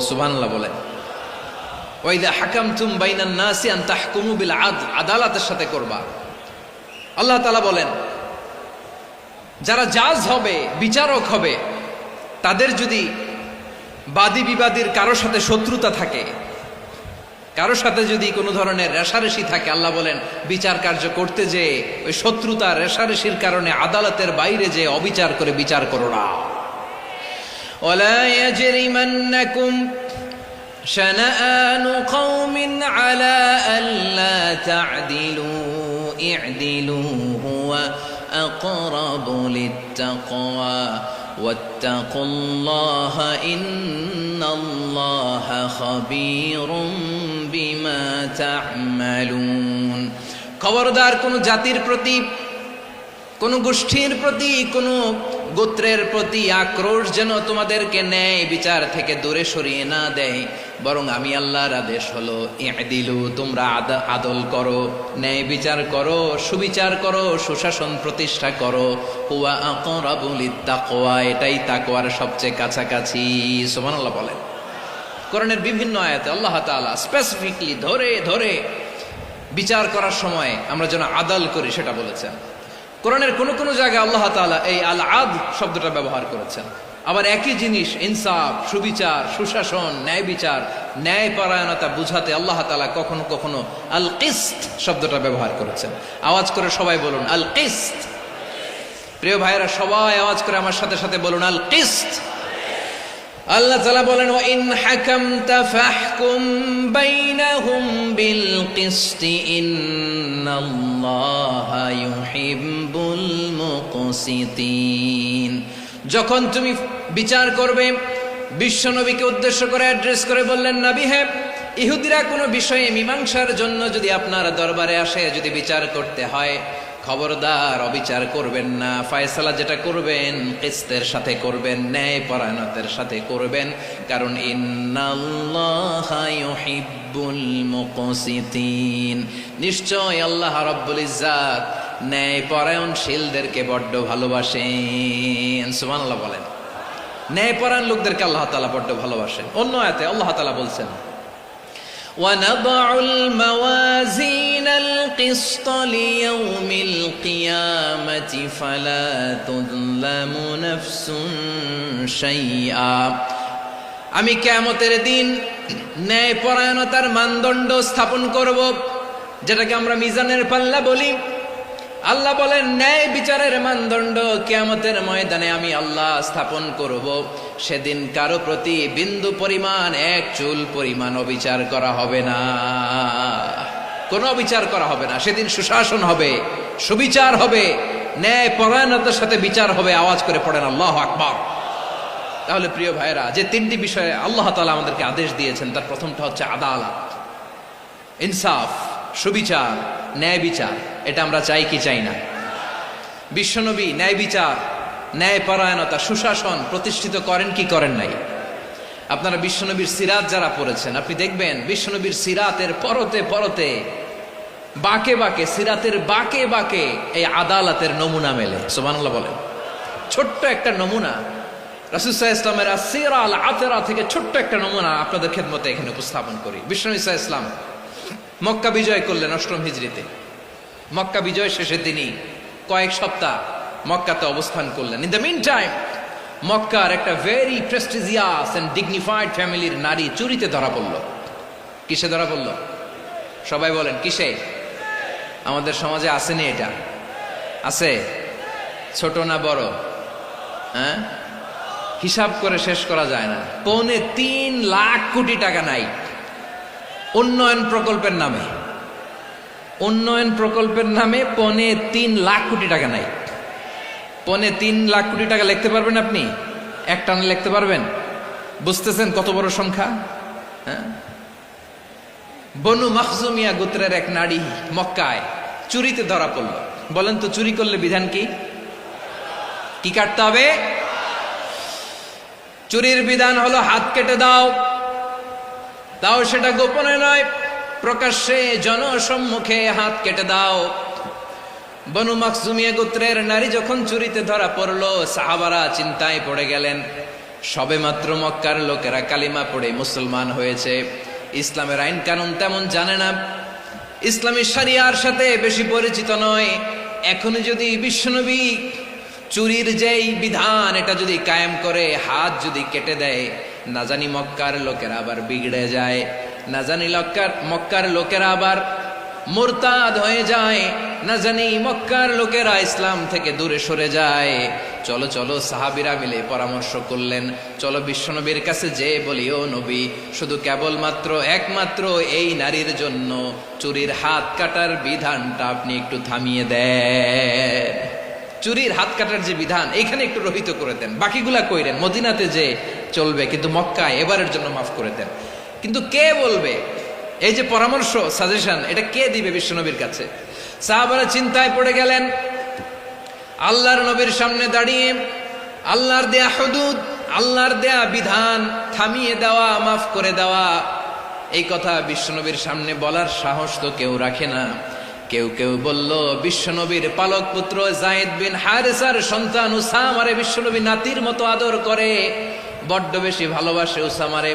সুবহানাল্লাহ বলেন। ওয়া ইযা হাকামতুম বাইনান নাসি আন তাহকুমু বিল আদল, আদালতের সাথে করবা। আল্লাহ তাআলা বলেন যারা জাজ হবে, বিচারক হবে, তাদের যদি বাদী বিবাদীর কারোর সাথে শত্রুতা থাকে, কারোর সাথে যদি কোনো ধরনের রেষারেষি থাকে, আল্লাহ বলেন বিচার কার্য করতে যে ওই শত্রুতা রেষারেষির কারণে আদালতের বাইরে যে অবিচার করে বিচার করো না। ওয়ালা ইয়াজরিমান্নাকুম শানাআনু কওমিন আলা আল্লা তা'দিলু ই'দিলু হুয়া আকরাবু লিত্তাকওয়া ওয়াত্তাকুল্লাহা ইন্নাল্লাহা খাবীরুম বিমা তা'মালুন। খবরদার কোন জাতির প্রতি, কোন গোষ্ঠীর প্রতি, কোন গোত্রের প্রতি আক্রোশ যেন তোমাদেরকে ন্যায় বিচার থেকে দূরে সরিয়ে না দেয়, বরং আমি আল্লাহর আদেশ হলো ই'দিলু, তোমরা আদল করো, ন্যায় বিচার করো, সুবিচার করো, সুশাসন প্রতিষ্ঠা করো। হুয়া আকরাবু লিত্তাকওয়া, এটাই তাকওয়ার সবচেয়ে কাছাকাছি। সুবহানাল্লাহ বলেন। কোরআনের বিভিন্ন আয়াতে আল্লাহ তাআলা স্পেসিফিকলি ধরে ধরে বিচার করার সময় আমরা যেন আদল করি সেটা বলেছেন। কোরআনের কোন কোন জায়গায় আল্লাহ তাআলা এই আল আদল শব্দটা ব্যবহার করেছেন। আবার একই জিনিস ইনসাফ, সুবিচার, সুশাসন, ন্যায় বিচার, ন্যায়পরায়ণতা বুঝাতে আল্লাহ তাআলা কখনো কখনো আল কিসত শব্দটা ব্যবহার করেছেন। আওয়াজ করে সবাই বলুন আল কিসত। প্রিয় ভাইরা, সবাই আওয়াজ করে আমার সাথে সাথে বলুন আল কিসত। আল্লাহ তাআলা বলেন ওয়া ইন হাকামতা ফাহকুম বাইনাহুম বিল কিসতি ইন্নাল্লাহা ইউহিব্বুল মুকসিতিন। যখন তুমি বিচার করবে, বিশ্বনবীকে উদ্দেশ্য করে অ্যাড্রেস করে বললেন, নবী হে, ইহুদিরা কোনো বিষয়ে মীমাংসার জন্য যদি আপনার দরবারে আসে, যদি বিচার করতে হয়, খবরদার অবিচার করবেন না। ফয়সালা যেটা করবেন কিসতের সাথে করবেন, ন্যায় পরায়ণতার সাথে করবেন, কারণ ইন্নাল্লাহা ইউহিব্বুল মুকসিতিন, নিশ্চয় আল্লাহ রাব্বুল ইজ্জাত ন্যায় পরায়ণশীলদেরকে বড্ড ভালোবাসেন। সুবহানাল্লাহ বলেন। ন্যায় পরায়ণ লোকদেরকে আল্লাহ তাআলা বড্ড ভালোবাসেন। অন্য আয়াতে আল্লাহ তাআলা বলছেন وَنَضَعُ الْمَوَازِينَ الْقِسْطَ لِيَوْمِ الْقِيَامَةِ فَلَا تُظْلَمُ نَفْسٌ شَيْئًا। আমি কিয়ামতের দিন ন্যায়পরায়ণতার মানদণ্ড স্থাপন করব, যেটাকে আমরা মিজানের পাল্লা বলি। আল্লাহ বলেন ন্যায় বিচারের মানদণ্ড কিয়ামতের ময়দানে আমি আল্লাহ স্থাপন করব। সেদিন কারো প্রতি বিন্দু পরিমাণ, এক চুল পরিমাণ অবিচার করা হবে না, কোনো অবিচার করা হবে না। সেদিন সুশাসন হবে, সুবিচার হবে, ন্যায় পরায়ণতার সাথে বিচার হবে। আওয়াজ করে পড়েন আল্লাহু আকবার। তাহলে প্রিয় ভাইরা, যে তিনটি বিষয়ে আল্লাহ তাআলা আমাদেরকে আদেশ দিয়েছেন, তার প্রথমটা হচ্ছে আদালত, ইনসাফ, সুবিচার, ন্যায় বিচার। এটা আমরা চাই কি চাই না? বিশ্বনবী ন্যায় বিচার, ন্যায় পরায়ণতা, সুশাসন প্রতিষ্ঠিত করেন কি করেন নাই? আপনারা বিশ্বনবীর সিরাত যারা পড়েছেন, আপনি দেখবেন বিশ্বনবীর সিরাতের পরতে পরতে, বাঁকে বাঁকে, সিরাতের বাঁকে বাঁকে এই আদালতের নমুনা মেলে। সুবহানাল্লাহ বলেন। ছোট্ট একটা নমুনা রাসূল সাল্লাল্লাহু আলাইহি ওয়াসাল্লামের আসসিরা আল আতরা থেকে ছোট্ট একটা নমুনা আপনাদের খেদমতে এখানে উপস্থাপন করি। বিশ্বনবী সাল্লাল্লাহু আলাইহি ওয়াসাল্লাম মক্কা বিজয় করলেন ৮ম হিজরিতে। মক্কা বিজয় শেষে তিনি কয়েক সপ্তাহ মক্কাতে অবস্থান করলেন। ইন দ্য মিন টাইম মক্কার একটা ভেরি প্রেস্টিজিয়াস এন্ড ডিগনিফাইড ফ্যামিলির নারী চুরিতে ধরা পড়ল। কিসে ধরা পড়ল? সবাই বলেন কিসে? আমাদের সমাজে আসেনি এটা? আছে? ছোট না বড়? হ্যাঁ, হিসাব করে শেষ করা যায় না। 3.25 কোটি টাকা নাই উন্নয়ন প্রকল্পের নামে। উন্নয়ন প্রকল্পের নামে 3.25 কোটি টাকা নাই। 3.25 কোটি টাকা লিখতে পারবেন আপনি? এক টানে লিখতে পারবেন? বুঝতেছেন কত বড় সংখ্যা? হ্যাঁ, বনু মাখজুমিয়া গোত্রের এক নারী মক্কায় চুরিতে ধরা পড়ল। বলেন তো চুরি করলে বিধান কি? কি কাটতে হবে? চুরির বিধান হলো হাত কেটে দাও। তাও সেটা গোপনে নয়, প্রকাশ্যে জনসম্মুখে হাত কেটে দাও। বনু মাখজুমিয়া গোত্রের নারী যখন চুরিতে ধরা পড়লো, সাহাবারা চিন্তায় পড়ে গেলেন। সবেমাত্র মক্কার লোকেরা কালিমা পড়ে মুসলমান হয়েছে, ইসলামের আইন কানুন তেমন জানে না, ইসলামী শরিয়ার সাথে বেশি পরিচিত নয়। এখন যদি বিশ্বনবী চুরির যেই বিধান এটা যদি কায়েম করে হাত যদি কেটে দেয়, না জানি মক্কার লোকেরা আবার বিগড়ে যায়, না জানি মক্কার লোকেরা আবার মুরতাদ হয়ে যায়, না জানি মক্কার লোকেরা ইসলাম থেকে দূরে সরে যায়। চলো চলো, সাহাবীরা মিলে পরামর্শ করলেন, চলো বিশ্বনবীর কাছে যে বলি, ও নবী, শুধু কেবলমাত্র একমাত্র এই নারীর জন্য চুরির হাত কাটার বিধানটা আপনি একটু থামিয়ে দেন। চুরির হাত কাটার যে বিধান এইখানে একটু রহিত করে দেন, বাকিগুলা কইরেন মদিনাতে যে চলবে, কিন্তু মক্কায় এবারের জন্য মাফ করে দেন। কিন্তু কে বলবে? এই যে পরামর্শ, সাজেশন, এটা কে দিবে বিশ্বনবীর কাছে? সাহাবারা চিন্তায় পড়ে গেলেন। আল্লাহর নবীর সামনে দাঁড়িয়ে আল্লাহর দেয়া হুদুদ, আল্লাহর দেয়া বিধান থামিয়ে দেওয়া, মাফ করে দেওয়া, এই কথা বিশ্বনবীর সামনে বলার সাহস তো কেউ রাখে না। কেউ কেউ বলল, বিশ্বনবীর পালক পুত্র যায়েদ বিন হারেসার সন্তান উসামারে বিশ্বনবী নাতির মতো আদর করে, বড্ড বেশি ভালোবাসে উসামারে।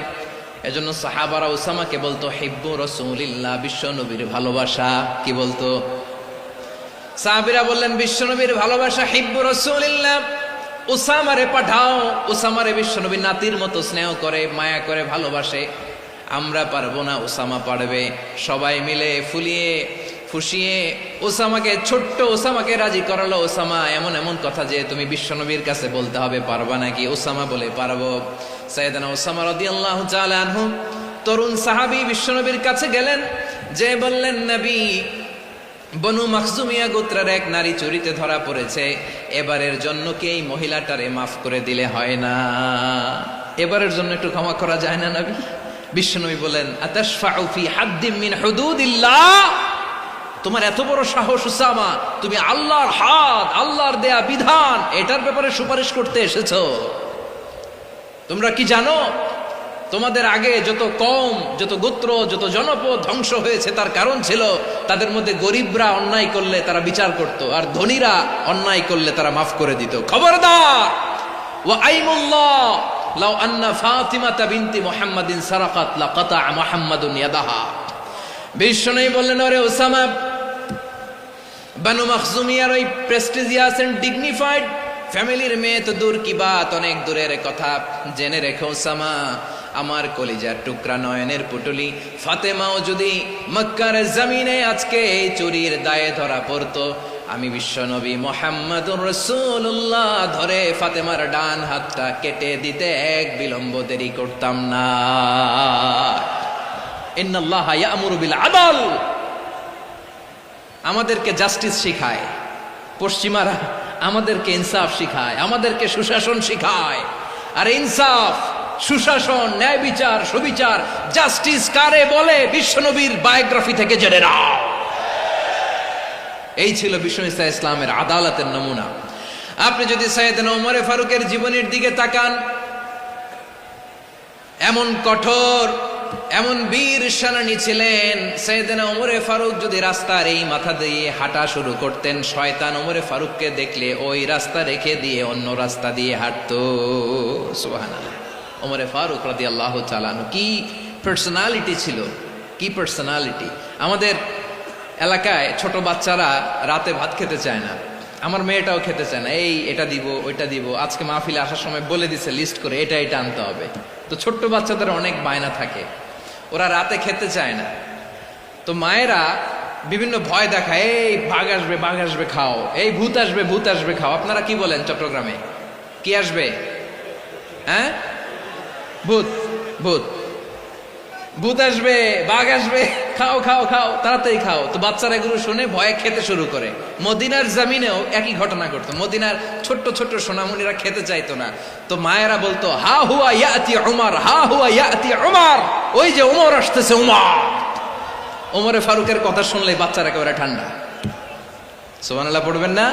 এজন্য সাহাবারা উসামাকে বলতো হিব্বু রাসূলিল্লাহ, বিশ্বনবীর ভালোবাসা। কি বলতো? সাহাবীরা বললেন, বিশ্বনবীর ভালোবাসা হিব্বু রাসূলিল্লাহ, উসামারে পাঠাও। উসামারে বিশ্বনবী নাতির মতো স্নেহ করে, মায়া করে, ভালোবাসে। আমরা পারবো না, উসামা পারবে। সবাই মিলে ফুলিয়ে ফুসিয়ে ওসামাকে, ছোট্ট ওসামাকে রাজি করালো। ওসামা, এমন এমন কথা যে তুমি বিশ্বনবীর কাছে বলতে হবে, পারবা নাকি? ওসামা বলে, পারবো। সাইয়েদনা ওসামা রাদিয়াল্লাহু তাআলা আনহু তরুণ সাহাবী বিশ্বনবীর কাছে গেলেন, যে বললেন, নবী, বনু মাখজুমিয়া গোত্রের এক নারী চুরিতে ধরা পড়েছে, এবারের জন্য কি এই মহিলাটারে মাফ করে দিলে হয় না? এবারের জন্য একটু ক্ষমা করা যায় না নবী? বিশ্বনবী বলেন, আতাশফাউ ফি হাদ্দিম মিন হুদুদিল্লাহ, তোমার এত বড় সাহস উসামা, তুমি আল্লাহর হাত, আল্লাহর দেয়া বিধান, এটার ব্যাপারে সুপারিশ করতে এসেছো? তোমরা কি জানো তোমাদের আগে যত কওম, যত গোত্র, যত জনপদ ধ্বংস হয়েছে তার কারণ ছিল তাদের মধ্যে গরিবরা অন্যায় করলে তারা বিচার করত, আর ধনীরা অন্যায় করলে তারা মাফ করে দিত। খবরদার! ওয়া আইমুল্লাহ লাউ আন্না ফাতিমাতা বিনতি মুহাম্মাদিন সারাকাত লাকাতা মুহাম্মাদুন ইয়াদাহা। বিশ্বনবী বললেন, ওরে ওসামা, বানু মাখজুমিয়ার ওই প্রেস্টিজিয়াস এন্ড ডিগনিফাইড ফ্যামিলির মেয়ে তো দূর কি বাত, অনেক দূরের কথা। জেনে রেখো ওসামা, আমার কলিজার টুকরা, নয়নের পুটুলি ফাতেমাও যদি মক্কার জমিনে আজকে এই চুরির দায়ে ধরা পড়তো, আমি বিশ্বনবী মুহাম্মাদুর রাসূলুল্লাহ ধরে ফাতেমার ডান হাতটা কেটে দিতে এক বিলম্ব দেরি করতাম না। ইন্নাল্লাহা ইয়া'মুরু বিল আদল, আমাদেরকে জাস্টিস শিখায়। পশ্চিমারা আমাদেরকে ইনসাফ শিখায়, আমাদেরকে সুশাসন শিখায়। আর ইনসাফ, সুশাসন, ন্যায় বিচার, সুবিচার, জাস্টিস কারে বলে বিশ্বনবীর বায়োগ্রাফি থেকে জেনে নাও। এই ছিল বিশ্বনবী ইসলামের আদালতের নমুনা। আপনি যদি সাইয়েদনা ওমর ফারুকের জীবনের দিকে তাকান, এমন কঠোর, এমন বীর সেনানী ছিলেন। সাইয়েদনা ওমর ফারুক যদি রাস্তার এই মাথা দিয়ে হাঁটা শুরু করতেন, শয়তান ওমর ফারুককে দেখলে ওই রাস্তা রেখে দিয়ে অন্য রাস্তা দিয়ে হাঁটতো। সুবহানাল্লাহ। ওমর ফারুক রাদিয়াল্লাহু তাআলা আনহু কি পার্সোনালিটি ছিল, কি পার্সোনালিটি! আমাদের এলাকায় ছোট বাচ্চারা রাতে ভাত খেতে চায় না, আমার মেয়েটাও খেতে চায় না। এই এটা দিব, ওইটা দিব, আজকে মাহফিলে আসার সময় বলে দিছে লিস্ট করে, এটা এটা আনতে হবে। তো ছোট্ট বাচ্চাদের অনেক বায়না থাকে, ওরা রাতে খেতে চায় না। তো মায়েরা বিভিন্ন ভয় দেখায়, এই বাঘ আসবে, বাঘ আসবে খাও, এই ভূত আসবে, ভূত আসবে খাও। আপনারা কি বলেন চট্টগ্রামে? কি আসবে? হ্যাঁ, ভূত ভূত ভূত আসবে, বাঘ আসবে, খাও খাও খাও, তাড়াতাড়ি খাও। তো বাচ্চারা এগুলো শুনে ভয়ে খেতে শুরু করে। মদিনার জমিনেও একই ঘটনা ঘটতো। মদিনার ছোট্ট ছোট্ট সোনামণিরা খেতে চাইতো না, তো মায়েরা বলতো হা হুয়া ইয়াতি উমর, হা হুয়া ইয়াতি উমর, ওই যে উমর আসতেছে, উমর। ওমরে ফারুকের কথা শুনলে বাচ্চারা একেবারে ঠান্ডা। সুবহানাল্লাহ পড়বেন না?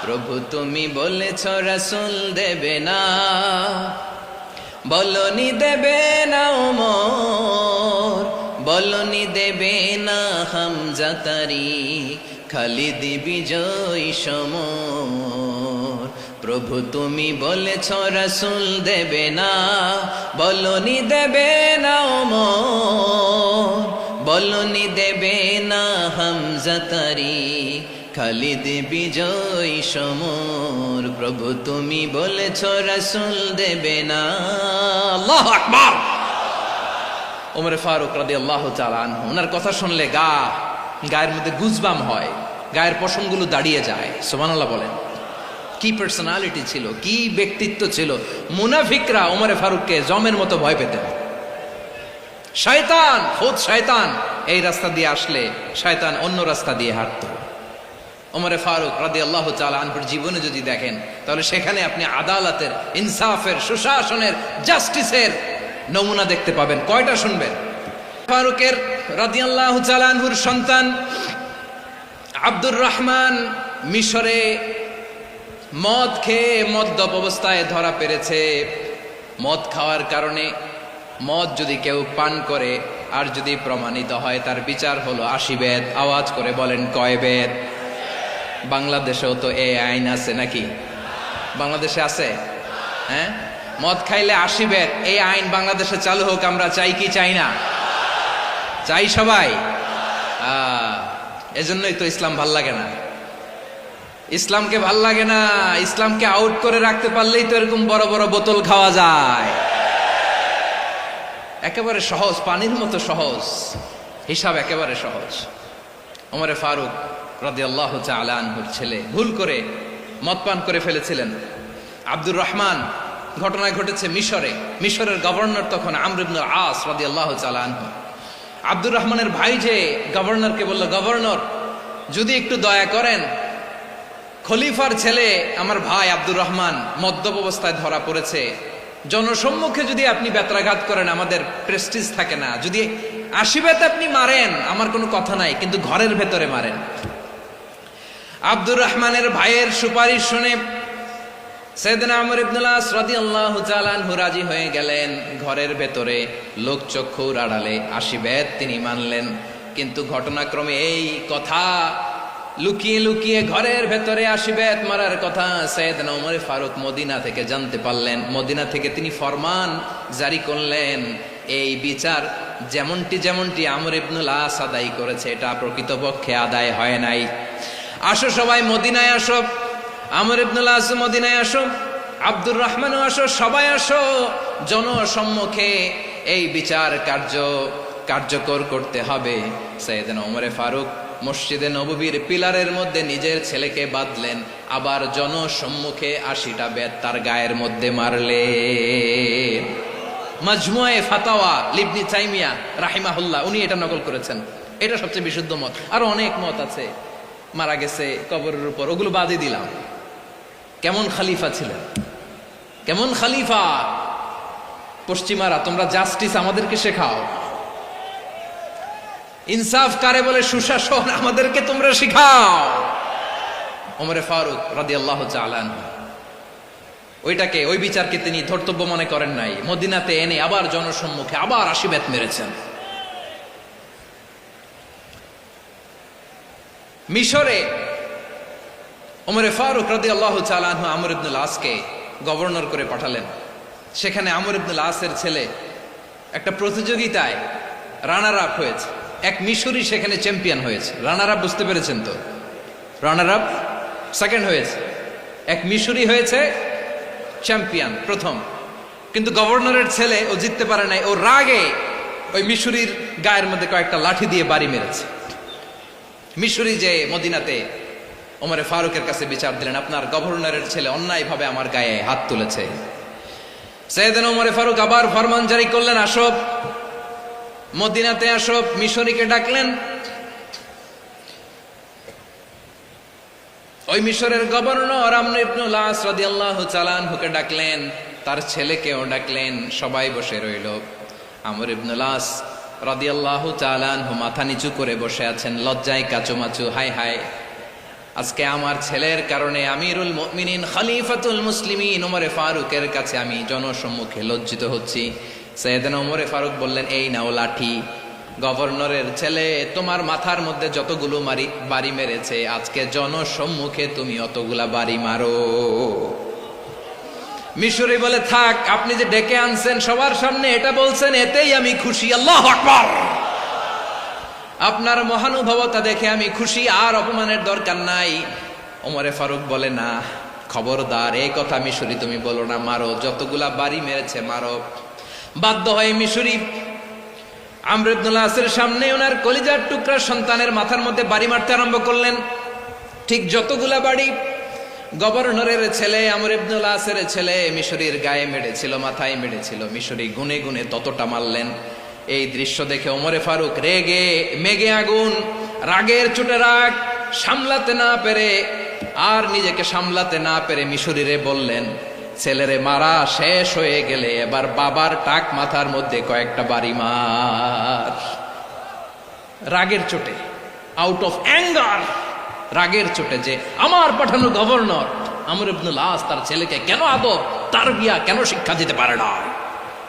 প্রভু তুমি বলেছ রাসূল দেবে না, বলনি দেবে না ওমর, বলনি দেবে না হামজা তারিক, খালিদ বিজয় সমর। প্রভু তুমি বলেছ রাসূল দেবে না, বলনি দেবে না ওমর, বলনি দেবে না হামজা তারিক, খালিদ বিজয় সমর। প্রভু তুমি বলেছ রাসূল দেবে না। আল্লাহু আকবার। ওমর ফারুক রাদিয়াল্লাহু তাআলা আনহু, ওনার কথা শুনলে গায়ের মধ্যে গুজবাম হয়, গায়ের পশমগুলো দাঁড়িয়ে যায়। সুবহানাল্লাহ বলেন। কি পার্সোনালিটি ছিল, কি ব্যক্তিত্ব ছিল। মুনাফিকরা ওমর ফারুককে জমের মতো ভয় পেতেন। শয়তান, খুদ শয়তান এই রাস্তা দিয়ে আসলে শয়তান অন্য রাস্তা দিয়ে হাঁটতো। ওমর ফারুক রাদিয়াল্লাহু তাআলা আনহুর জীবনে যদি দেখেন, তাহলে সেখানে আপনি আদালতের, ইনসাফের, সুশাসনের, জাস্টিসের নমুনা দেখতে পাবেন। কয়টা শুনবেন? ফারুকের রাদিয়াল্লাহু তাআলা আনহুর সন্তান আব্দুর রহমান মিশরে মদ খেয়ে মদ্যপ অবস্থায় ধরা পড়েছে। মদ খাওয়ার কারণে, মদ যদি কেউ পান করে আর যদি প্রমাণিত হয়, তার বিচার হলো 80 বেত। আওয়াজ করে বলেন কয় বেত? বাংলাদেশেও তো এই আইন আছে নাকি? বাংলাদেশে আছে? হ্যাঁ, মদ খাইলে 80 বেত, এই আইন বাংলাদেশে চালু হোক। আমরা চাই কি চাই না? চাই সবাই। এজন্যই তো ইসলাম ভাল লাগে না। ইসলামকে ভাল লাগে না। ইসলামকে আউট করে রাখতে পারলেই তো এরকম বড় বড় বোতল খাওয়া যায়। একেবারে সহজ, পানির মতো সহজ, হিসাব একেবারে সহজ। ওমর ফারুক রাদিয়াল্লাহু তাআলা আনহুর ছেলে ভুল করে মদ পান করে ফেলেছিলেন। আব্দুর রহমান, ঘটনা ঘটেছে মিশরে। মিশরের গভর্নর তখন আমর ইবনুল আস রাদিয়াল্লাহু তাআলা আনহু। আব্দুর রহমানের ভাই যে গভর্নরকে বলল, গভর্নর যদি একটু দয়া করেন, খলিফার ছেলে আমার ভাই আব্দুর রহমান মদ্যপ অবস্থায় ধরা পড়েছে, জনসম্মুখে যদি আপনি বেত্রাঘাত করেন আমাদের প্রেস্টিজ থাকে না, যদি 80 বেত আপনি মারেন আমার কোনো কথা নাই, কিন্তু ঘরের ভেতরে মারেন। আব্দুর রহমানের ভাইয়ের সুপারিশ শুনে সাইয়েদনা আমর ইবনুল আস রাদিয়াল্লাহু তাআলা আনহু রাজি হয়ে গেলেন। ঘরের ভেতরে লোকচক্ষুর আড়ালে 80 বেত তিনি মানলেন। কিন্তু ঘটনাক্রমে এই কথা লুকিয়ে লুকিয়ে ঘরের ভেতরে 80 বেত মারার কথা সাইয়েদনা ওমর ফারুক মদিনা থেকে জানতে পারলেন। মদিনা থেকে তিনি ফরমান জারি করলেন, এই বিচার যেমনটি আমর ইবনুল আস আদায় করেছে, এটা প্রকৃতপক্ষে আদায় হয় নাই। আসো সবাই মদিনায় আসো, আমর ইবনুল আস মদিনায় আসো, আব্দুর রহমানও আসো, সবাই আসো, জনসম্মুখে এই বিচার কার্যকর করতে হবে। সাইয়েদনা ওমর ফারুক মসজিদে নববীর পিলারের মধ্যে নিজের ছেলেকে বাঁধলেন, আবার জনসম্মুখে 80টা বেত তার গায়ের মধ্যে মারলেন। মাজমুয়ে ফাতাওয়া ইবনে তাইমিয়া রাহিমাহুল্লাহ উনি এটা নকল করেছেন। এটা সবচেয়ে বিশুদ্ধ মত। আরো অনেক মত আছে, মারা গেছে কবরের উপর, ওগুলো বাদই দিলাম। কেমন খলিফা ছিলেন, কেমন খলিফা! পশ্চিমারা তোমরা জাস্টিস আমাদেরকে শেখাও, ইনসাফ কারে বলে, সুশাসন আমাদেরকে তোমরা শিখাও। ওমর ফারুক রাদিয়াল্লাহু তাআলা আনহু ওই বিচারকে তিনি ধর্তব্য মনে করেন নাই। মদিনাতে এনে আবার জনসম্মুখে আবার 80 বেত মেরেছেন। মিশরে ওমর ফারুক রাদিয়াল্লাহু তাআলা আনহু আমর ইবনুল আসকে গভর্নর করে পাঠালেন। সেখানে আমর ইবনুল আসের ছেলে একটা প্রতিযোগিতায় রানার আপ হয়েছে। এক মিশরি সেখানে চ্যাম্পিয়ন হয়েছে। রানার আপ বুঝতে পেরেছেন তো? রানার আপ সেকেন্ড হয়েছে, এক মিশরি হয়েছে চ্যাম্পিয়ন প্রথম। কিন্তু গভর্নরের ছেলে ও জিততে পারে নাই। ও রাগে ওই মিশরির গায়ের মধ্যে কয়েকটা লাঠি দিয়ে বাড়ি মেরেছে। মিশরি যে মদিনাতে ওমর ফারুকের কাছে বিচার দিলেন, আপনার গভর্নরের ছেলে অন্যায়ভাবে আমার গায়ে হাত তুলেছে। সাইয়েদনা ওমর ফারুক আবার ফরমান জারি করলেন, আসো মদিনাতে আসো। মিশরীকে ডাকলেন। ওই মিশরের গভর্নর আমর ইবনুল আস রাদিয়াল্লাহু তাআলা আনহুকে ডাকলেন, তার ছেলেকেও ডাকলেন। সবাই বসে রইল। আমর ইবনুল আস রাদিয়াল্লাহু তাআলা আনহু মাথা নিচু করে বসে আছেন, লজ্জায় কাচুমাচু। হায় হায়, আজকে আমার ছেলের কারণে আমিরুল মুমিনিন খলিফাতুল মুসলিমিন ওমরে ফারুকের কাছে আমি জনসম্মুখে লজ্জিত হচ্ছি। সাইয়েদনা ওমরে ফারুক বললেন, এই নাও লাঠি। গভর্নরের ছেলে তোমার মাথার মধ্যে যতগুলো বাড়ি মেরেছে, আজকে জনসম্মুখে তুমি অতগুলা বাড়ি মারো। মিশরি বলে, থাক, আপনি যে ডেকে আনছেন সবার সামনে এটা বলছেন, এতেই আমি খুশি। আল্লাহু আকবার। আপনার মহানুভবতা দেখে আমি খুশি, আর অপমানের দরকার নাই। ওমরে ফারুক বলে, না, খবরদার, এই কথা মিশরি তুমি বলো না, মারো, যতগুলা বাড়ি মেরেছে মারো। বাধ্য হয়ে মিশরি আমর ইবনুল আসের সামনে ওনার কলিজার টুকরা সন্তানের মাথার মধ্যে বাড়ি মারতে আরম্ভ করলেন। ঠিক যতগুলা বাড়ি গভর্নরের ছেলে আমর ইবনুল আসের ছেলে মিশরীর গায়ে মেরেছিল, মাথায় মেরেছিল, মিশরি গুনে গুনে ততটা মারলেন। এই দৃশ্য দেখে ওমরে ফারুক রেগে মেগে আগুন, রাগের চোটে রাগ সামলাতে না পেরে, আর নিজেকে সামলাতে না পেরে মিশরীরে বললেন, ছেলেরে মারা শেষ হয়ে গেলে এবার বাবার টাক মাথার মধ্যে কয়েকটা বাড়ি মার। রাগের চোটে, আউট অফ অ্যাঙ্গার, রাগের চোটে, যে আমার পাঠানো গভর্নর আমর ইবনুল আস তার ছেলেকে কেন আদব তারবিয়া কেন শিক্ষা দিতে পারে না।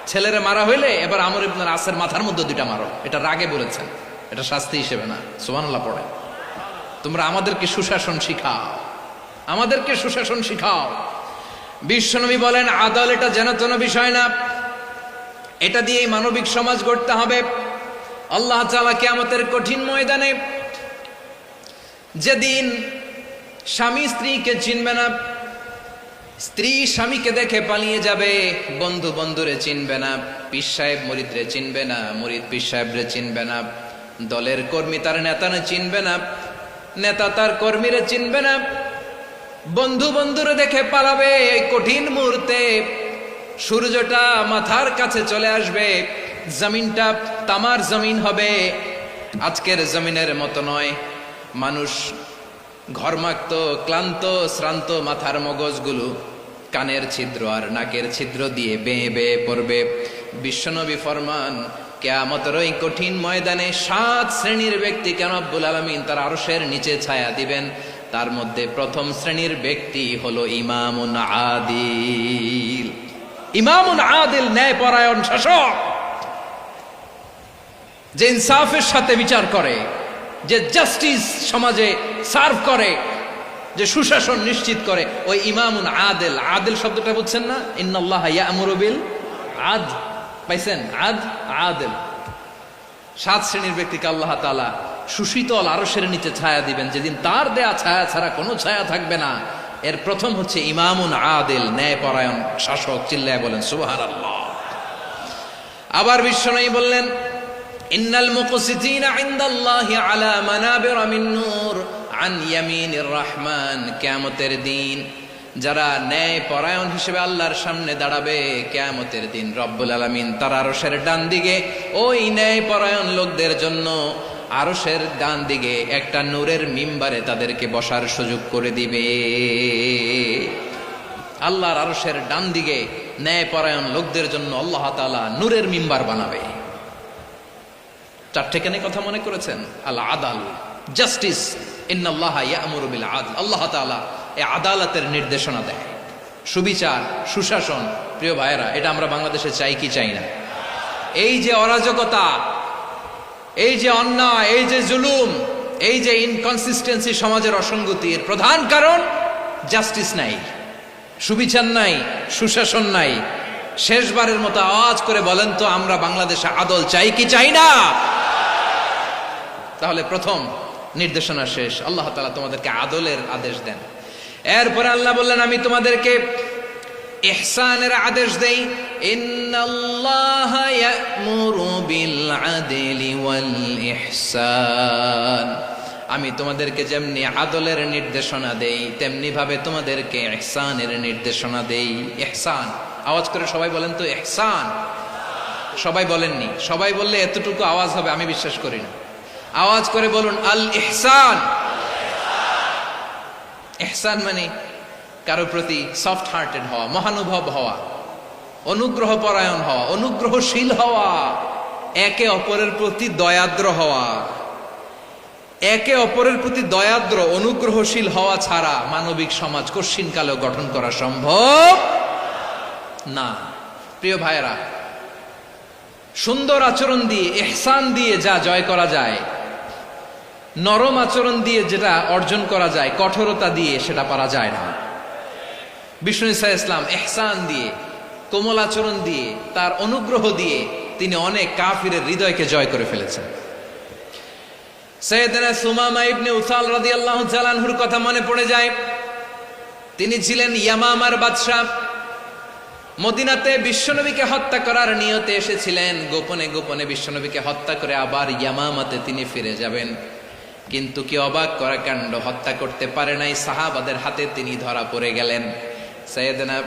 ছেলেরে মারা হইলে এবার আমর ইবনুল আসের মাথার মধ্যে দুইটা মারো। এটা রাগে বলেছেন, এটা শাস্তি হিসেবে না। সুবহানাল্লাহ পড়ে। তোমরা আমাদেরকে সুশাসন শিখাও, আমাদেরকে সুশাসন শিখাও। বিশ্বনবী বলেন, আদল এটা যেন তেন বিষয় না, এটা দিয়েই মানবিক সমাজ গড়তে হবে। আল্লাহ তাআলা কিয়ামতের কঠিন ময়দানে, যেদিন স্বামী স্ত্রীকে চিনবে না, স্ত্রী স্বামীকে দেখে পালিয়ে যাবে, বন্ধু বন্ধুরে চিনবে না, পীর সাহেব মুরিদরে চিনবে না, মুরিদ পীর সাহেবরে চিনবে না, দলের কর্মী তার নেতারে চিনবে না, নেতা তার কর্মীরে চিনবে না, বন্ধু বন্ধুরে দেখে পালাবে। এই কঠিন মুহূর্তে সূর্যটা মাথার কাছে চলে আসবে, জমিনটা তামার জমিন হবে, আজকের জমিনের মতো নয়। মানুষ ঘর্মাক্ত, ক্লান্ত, শ্রান্ত মাথার মগজগুলো কানের ছিদ্র আর নাকের ছিদ্র দিয়ে বেয়ে বেয়ে পড়বে। বিশ্বনবী ফরমান, কিয়ামতের ওই কঠিন ময়দানে 7 শ্রেণীর ব্যক্তিকে রব্বুল আলামিন তার আরশের নিচে ছায়া দিবেন। তার মধ্যে প্রথম শ্রেণীর ব্যক্তি হলো ইমামুন আদিল। ইমামুন আদিল, ন্যায়পরায়ণ শাসক, যে ইনসাফের সাথে বিচার করে, যে জাস্টিস সমাজে সার্ভ করে, যে সুশাসন নিশ্চিত করে, ওই ইমামুন আদিল। আদিল শব্দটা বুঝছেন না? ইন্নাল্লাহা ইয়া'মুরু বিল আদল, পাইছেন? আদিল। 7 শ্রেণীর ব্যক্তিকে আল্লাহ তাআলা সুশীতল আরশের নিচে ছায়া দিবেন, যেদিন তার দেয়া ছায়া ছাড়া কোনো ছায়া থাকবে না। এর প্রথম হচ্ছে ইমামুন আদিল, ন্যায়পরায়ণ শাসক। চিল্লায় বলেন সুবহানাল্লাহ। আবার বিশ্বনবী বললেন, ইন্নাল মুকসিতিনা ইনদাল্লাহি আলা মানাবিরা মিন নূর আন ইয়ামিনির রহমান। কিয়ামতের দিন যারা ন্যায়পরায়ণ হিসেবে আল্লাহর সামনে দাঁড়াবে, কিয়ামতের দিন রব্বুল আলামিন তার আরশের ডান দিকে ওই ন্যায়পরায়ণ লোকদের জন্য আরশের ডান দিকে একটা নূরের মিম্বারে তাদেরকে বসার সুযোগ করে দিবে। আল্লাহর আরশের ডান দিকে ন্যায়পরায়ণ লোকদের জন্য আল্লাহ তাআলা নূরের মিম্বার বানাবে। 4টে কেন কথা মনে করেছেন? আল আদাল, জাস্টিস। ইন্নাল্লাহা ইয়া'মুরু বিল আদল। আল্লাহ তাআলা এই আদালতের নির্দেশনা দেয়, সুবিচার, সুশাসন। প্রিয় ভাইয়েরা, এটা আমরা বাংলাদেশে চাই কি চাই না? এই যে অরাজকতা, এই যে অন্যায়, এই যে জুলুম, এই যে ইনকনসিস্টেন্সি সমাজের অসঙ্গতির প্রধান কারণ জাস্টিস নাই, সুবিচার নাই, সুশাসন নাই। শেষবারের মতো আওয়াজ করে বলেন তো, আমরা বাংলাদেশে আদল চাই কি চাই না? তাহলে প্রথম নির্দেশনা শেষ। আল্লাহ তাআলা তোমাদেরকে আদলের আদেশ দেন। এরপরে আল্লাহ বললেন, আমি তোমাদেরকে ইহসানের আদেশ দেই। ইন্নাল্লাহা ইয়া'মুরু বিল আদলি ওয়াল ইহসান। আমি তোমাদেরকে যেমনি আদলের নির্দেশনা দেই, তেমনি ভাবে তোমাদেরকে ইহসানের নির্দেশনা দেই। ইহসান আওয়াজ করে সবাই বলেন তো ইহসান। সবাই বলেননি, সবাই বললে এতটুকু আওয়াজ হবে আমি বিশ্বাস করি না। আওয়াজ করে বলুন আল ইহসান। ইহসান মানে কারো প্রতি সফট হার্টেড হওয়া, মহানুভব হওয়া, অনুগ্রহ পরায়ণ হওয়া, অনুগ্রহশীল হওয়া, একে অপরের প্রতি দয়াদ্র হওয়া। একে অপরের প্রতি দয়াদ্র অনুগ্রহশীল হওয়া ছাড়া মানবিক সমাজ কশিনকালেও গঠন করা সম্ভব না। প্রিয় ভাইয়েরা, সুন্দর আচরণ দিয়ে, ইহসান দিয়ে যা জয় করা যায়, নরম আচরণ দিয়ে যেটা অর্জন করা যায়, কঠোরতা দিয়ে সেটা পারা যায় না। বিষ্ণু ঈসা ইসলাম ইহসান দিয়ে, কোমল আচরণ দিয়ে, তার অনুগ্রহ দিয়ে তিনি অনেক কাফিরের হৃদয়কে জয় করে ফেলেছেন। সাইয়েদনা সুমামা ইবনে উসাল রাদিয়াল্লাহু তাআলা আনহুর কথা মনে পড়ে যায়। তিনি ছিলেন ইয়ামামার বাদশা। মদিনাতে বিশ্বনবীকে হত্যা করার নিয়তে এসেছিলেন। গোপনে গোপনে বিশ্বনবীকে হত্যা করে আবার ইয়ামামাতে তিনি ফিরে যাবেন। কিন্তু কি অবাক করা কাণ্ড, হত্যা করতে পারে নাই, সাহাবাদের হাতে তিনি ধরা পড়ে গেলেন। সাইয়েদনা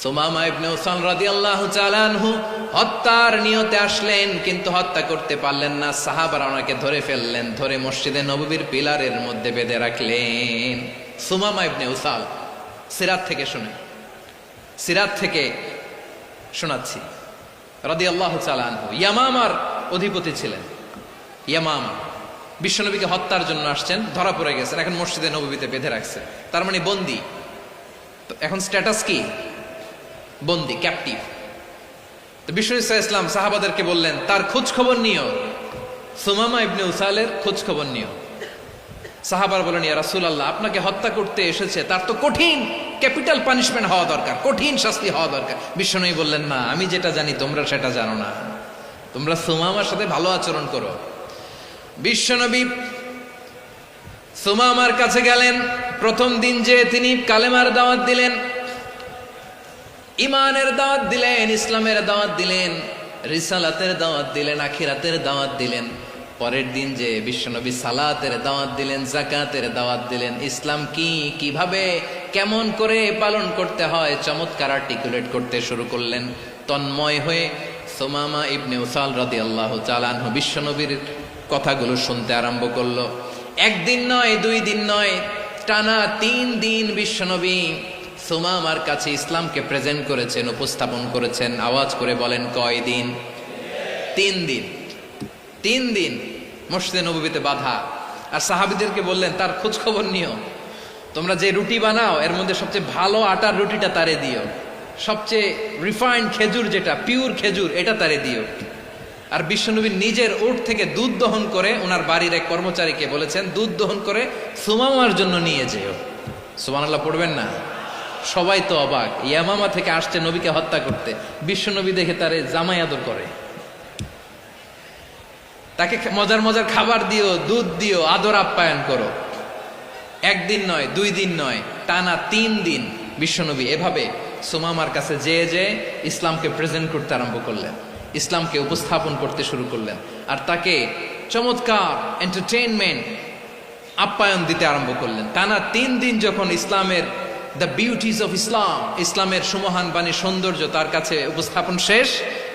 সুমামা ইবনে উসাল রাদিয়াল্লাহু তাআলা আনহু হত্যার নিয়তে আসলেন, কিন্তু হত্যা করতে পারলেন না। সাহাবারা ওনাকে ধরে ফেললেন, ধরে মসজিদে নববীর পিলারের মধ্যে বেঁধে রাখলেন। সুমামা ইবনে উসাল, সিরাত থেকে শুনে, সিরাত থেকে শোনাচ্ছি, রাদিয়াল্লাহু তাআলা আনহু ইয়ামামার অধিপতি ছিলেন। ইয়ামামা বিশ্বনবীকে হত্যার জন্য আসছেন, ধরা পড়ে গেছেন, এখন মসজিদে নববীতে বেঁধে রাখছে, তার মানে বন্দী। এখন স্ট্যাটাস কি? বন্দী, ক্যাপটিভ। তো বিষ্ণু ঈসা ইসলাম সাহাবাদেরকে বললেন তার খোঁজ খবর নিও, সুমামা ইবনে উসালের খোঁজ খবর নিও। সাহাবার বলেন ইয়া রাসূলুল্লাহ, আপনাকে হত্যা করতে এসেছে, তার তো কঠিন ক্যাপিটাল পানিশমেন্ট হওয়া দরকার, কঠিন শাস্তি হওয়া দরকার। বিশ্বনবী বললেন না, আমি যেটা জানি তোমরা সেটা জানো না, তোমরা সুমামার সাথে ভালো আচরণ করো। বিশ্বনবী সুমামার কাছে গেলেন। প্রথম দিন যে তিনি কালেমার দাওয়াত দিলেন, ইমানের দাওয়াত দিলেন, ইসলামের দাওয়াত দিলেন, রিসালাতের দাওয়াত দিলেন, আখিরাতের দাওয়াত দিলেন। পরের দিন যে বিশ্বনবী সালাতের দাওয়াত দিলেন, যাকাতের দাওয়াত দিলেন, ইসলাম কি, কিভাবে, কেমন করে পালন করতে হয় চমৎকার আর্টিকুলেট করতে শুরু করলেন। তন্ময় হয়ে সুমামা ইবনে উসাল রাদিয়াল্লাহু তাআলা আনহু বিশ্বনবীর কথাগুলো শুনতে আরম্ভ করলো। একদিন নয়, দুই দিন নয়, টানা 3 দিন বিশ্বনবী সুমামার কাছে ইসলামকে প্রেজেন্ট করেছেন, উপস্থাপন করেছেন। আওয়াজ করে বলেন কয় দিন? 3 দিন। 3 দিন মসজিদে নববীতে বাঁধা। আর সাহাবীদেরকে বললেন তার খোঁজ খবর নিও, তোমরা যে রুটি বানাও এর মধ্যে সবচেয়ে ভালো আটার রুটিটা তারে দিও, সবচেয়ে রিফাইন্ড খেজুর, যেটা পিওর খেজুর, এটা তারে দিও। আর বিশ্বনবী নিজের উট থেকে দুধ দহন করে ওনার বাড়ির এক কর্মচারীকে বলেছেন দুধ দহন করে সুমামার জন্য নিয়ে যেও। সুবহানাল্লাহ পড়বেন না? সবাই তো অবাক, ইয়ামামা থেকে আসছে নবীকে হত্যা করতে, বিশ্বনবী দেখে তারে জামাই আদর করে, তাকে মজার মজার খাবার দিও, দুধ দিও, আদর আপ্যায়ন করো। একদিন নয়, 2 দিন নয়, টানা 3 দিন বিশ্বনবী এভাবে সুমামার কাছে যেয়ে যেয়ে ইসলামকে প্রেজেন্ট করতে আরম্ভ করলেন, ইসলামকে উপস্থাপন করতে শুরু করলেন। আর তাকে চমৎকার এন্টারটেইনমেন্ট, আপ্যায়ন দিতে আরম্ভ করলেন। টানা 3 দিন যখন ইসলামের দ্য বিউটিজ অফ ইসলাম, ইসলামের সুমহান বাণী, সৌন্দর্য তার কাছে উপস্থাপন শেষ,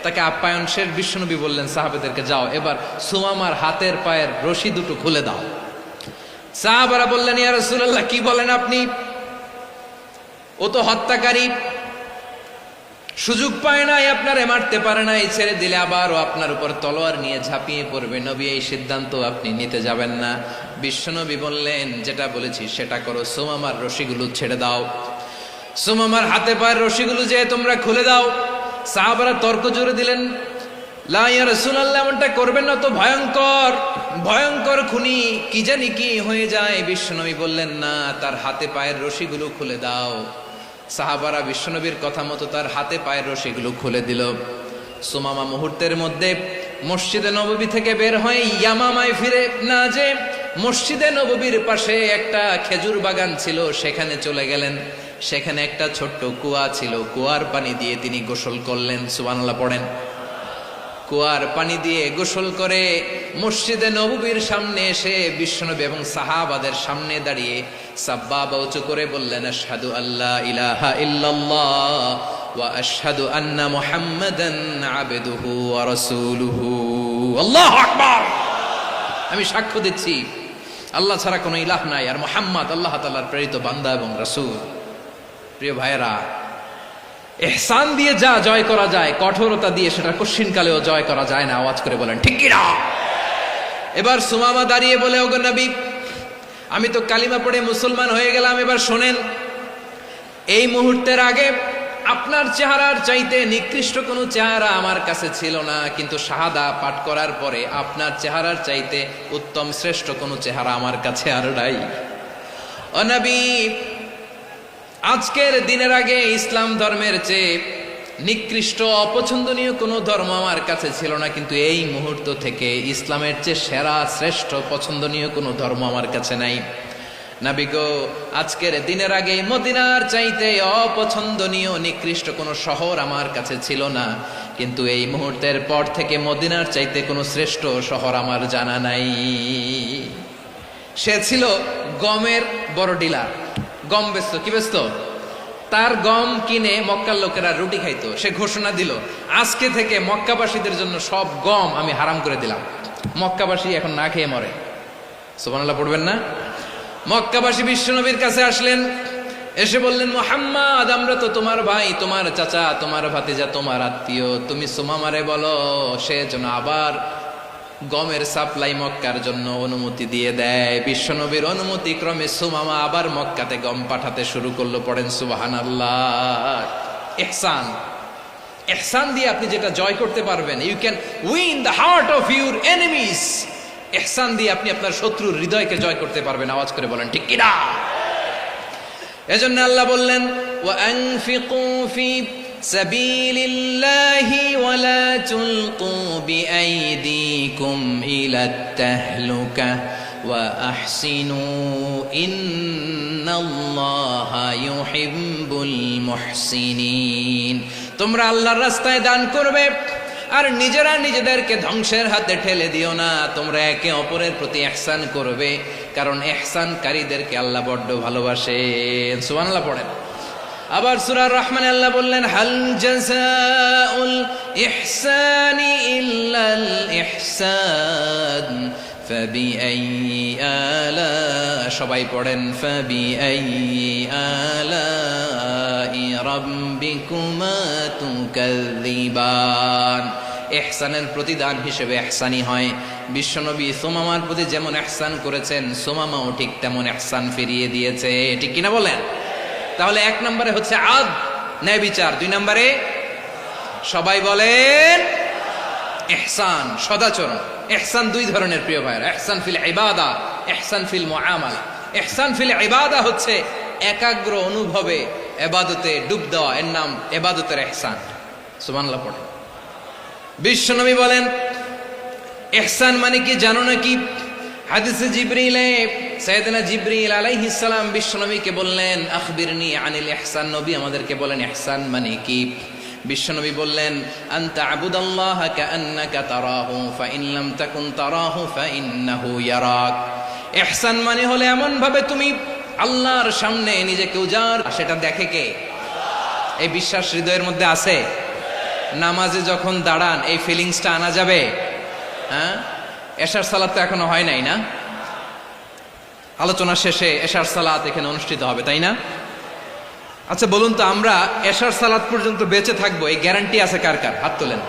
তাকে আপ্যায়ন শেষ, বিশ্বনবী বললেন সাহাবাদেরকে যাও এবার সুমামার হাতের পায়ের রশি দুটো খুলে দাও। সাহাবারা বললেন ইয়া রাসূলুল্লাহ, কি বলেন আপনি? ও তো হত্যাকারী, সুযোগ পায় নাই, আপনারে মারতে পারে নাই, ছেড়ে দিলে আবারও আপনার উপর তলোয়ার নিয়ে ঝাঁপিয়ে পড়বে। নবী, এই সিদ্ধান্ত আপনি নিতে যাবেন না। বিশ্বনবী বললেন যেটা বলেছি সেটা করো, সুমামার রশিগুলো ছেড়ে দাও, সুমামার হাতে পায়ের রশিগুলো যে তোমরা খুলে দাও। সাহাবারা তর্ক জুড়ে দিলেন, লা ইয়া রাসূলুল্লাহ, এমনটা করবেন না, তো ভয়ঙ্কর ভয়ঙ্কর খুনি, কি জানি কি হয়ে যায়। বিশ্বনবী বললেন না, তার হাতে পায়ের রশিগুলো খুলে দাও। সাহাবারা বিশ্বনবীর কথা মতো তার হাতে পায়ের রশিগুলো খুলে দিল। সুমামা মুহূর্তের মধ্যে মসজিদে নববী থেকে বের হয়ে ইয়ামামায় ফিরে না যে মসজিদে নববীর পাশে একটা খেজুর বাগান ছিল সেখানে চলে গেলেন। সেখানে একটা ছোট্ট কুয়া ছিল, কুয়ার পানি দিয়ে তিনি গোসল করলেন। সুবহানাল্লাহ পড়েন। কুয়ার পানি দিয়ে গোসল করে মসজিদে নববীর সামনে এসে বিশ্বনবী এবং সাহাবাদের সামনে দাঁড়িয়ে সাব্বাবা উঁচু করে বললেন, আশহাদু আল্লা ইলাহা ইল্লাল্লাহ ওয়া আশহাদু আন্না মুহাম্মাদান আবদুহু ওয়া রাসূলুহু। আল্লাহু আকবার। আমি সাক্ষ্য দিচ্ছি আল্লাহ ছাড়া কোনো ইলাহ নাই, আর মুহাম্মদ আল্লাহ তাআলার প্রেরিত বান্দা এবং রাসূল। প্রিয় ভাইয়েরা, ইহসান দিয়ে যা জয় করা যায়, কঠোরতা দিয়ে সেটা কঠিনকালেও জয় করা যায় না। আওয়াজ করে বলেন ঠিক কি না? এবার সুমামা দাঁড়িয়ে বলে, ওগো নবী, আমি তো কালিমা পড়ে মুসলমান হয়ে গেলাম, এবার শোনেন, এই মুহূর্তের আগে আপনার চেহারার চাইতে নিকৃষ্ট কোনো চেহারা আমার কাছে ছিল না, কিন্তু শাহাদা পাঠ করার পরে আপনার চেহারার চাইতে উত্তম শ্রেষ্ঠ কোনো চেহারা আমার কাছে আর নাই। ও নবী, আজকের দিনের আগে ইসলাম ধর্মের চেয়ে নিকৃষ্ট অপছন্দনীয় কোনো ধর্ম আমার কাছে ছিল না, কিন্তু এই মুহূর্ত থেকে ইসলামের চেয়ে সেরা শ্রেষ্ঠ পছন্দনীয় কোনো ধর্ম আমার কাছে নাই। নবী গো, আজকের দিনের আগে মদিনার চাইতে অপছন্দনীয় নিকৃষ্ট কোনো শহর আমার কাছে ছিল না, কিন্তু এই মুহূর্তের পর থেকে মদিনার চাইতে কোনো শ্রেষ্ঠ শহর আমার জানা নাই। সে ছিল গমের বড় ডিলার, গম বেচতো। কি বেচতো? তার গম কিনে মক্কার লোকেরা রুটি খাইতো। সে ঘোষণা দিল, আজকে থেকে মক্কাবাসীদের জন্য সব গম আমি হারাম করে দিলাম, মক্কাবাসী এখন না খেয়ে মরে। সুবহানাল্লাহ পড়বেন না? মক্কাবাসী বিশ্বনবীর কাছে আসলেন, এসে বললেন, মুহাম্মদ, আমরা তো তোমার ভাই, তোমার চাচা, তোমার ভাতিজা, তোমার আত্মীয়, তুমি সুমামারে বলো সে যেন আবার গমের সাপ্লাই মক্কার জন্য অনুমতি দিয়ে দেয়। বিশ্বনবীর অনুমতি ক্রমে সুমামা আবার মক্কাতে গম পাঠাতে শুরু করলো। পড়েন সুবহানাল্লাহ। ইহসান, ইহসান দিয়ে আপনি যেটা জয় করতে পারবেন, you can win the heart of your enemies. ইহসান দিয়ে আপনি আপনার শত্রুর হৃদয়কে জয় করতে পারবেন। আওয়াজ করে বলেন ঠিক কি না? এজন্য আল্লাহ বললেন, ওয়া আনফিকু ফি সাবিলিল্লাহি ওয়া লা তুলকু বিআইদিকুম ইলাত তাহলুকা ওয়া আহসিনু ইন্নাল্লাহা ইউহিব্বুল মুহসিনিন। তোমরা আল্লাহর রাস্তায় দান করবে আর নিজেরা নিজেদেরকে ধ্বংসের হাতে ঠেলে দিও না। তোমরা একে অপরের প্রতি ইহসান করবে, কারণ ইহসানকারীদেরকে আল্লাহ বড্ড ভালোবাসেন। সুবহানাল্লাহ পড়েন। আবার সূরা রহমানে আল্লাহ বললেন, হাল জাযাউল ইহসানি ইল্লাল ইহসান ফাবিআইয়ি আলা, সবাই পড়েন, ফাবিআইয়ি আলাই রাব্বিকুমা তুকাযযিবান। ইহসানের প্রতিদান হিসেবে ইহসানই হয়। বিশ্বনবী সুমামার প্রতি যেমন ইহসান করেছেন, সুমামাও ঠিক তেমন ইহসান ফিরিয়ে দিয়েছে। ঠিক কিনা বলেন? তাহলে এক নম্বরে হচ্ছে আদ, ন্যায় বিচার। দুই নম্বরে সবাই বলেন ইহসান, সদাচরণ। ইহসান দুই ধরনের প্রিয় ভাইরা, ইহসান ফিল ইবাদা, ইহসান ফিল মুআমালা। ইহসান ফিল ইবাদা হচ্ছে একাগ্র অনুভবে ইবাদতে ডুব দেওয়া, এর নাম ইবাদতের ইহসান। সুবহানাল্লাহ পড়ে। বিশ্বনবী বলেন ইহসান মানে কি জানো নাকি? হাদিসে জিবরিলে সাইয়েদনা জিবরিল আলাইহিস সালাম বিশ্বনবীকে বললেন, আখবিরনি আনিল ইহসান। নবী আমাদেরকে বলেন ইহসান মানে কি? বিশ্বনবী বললেন, আনতা আবুদাল্লাহা কাআন্নাকা তারাহু ফাইন লাম তাকুন তারাহু ফাইন্নাহু ইয়ারাক। ইহসান মানে হলো এমন ভাবে তুমি আল্লাহর সামনে নিজেকে উজাড়, সেটা দেখে কে? এই বিশ্বাস হৃদয়ের মধ্যে আছে? নামাজে যখন দাঁড়ান এই ফিলিংসটা আনা যাবে? হ্যাঁ, এশার সালাত তো এখনো হয় নাই না? আলোচনা শেষে এশার সালাত এখানে অনুষ্ঠিত হবে, তাই না? আচ্ছা বলুন তো, আমরা এশার সালাত পর্যন্ত বেঁচে থাকবো এই গ্যারান্টি আছে কার কার? হাত তোলেন।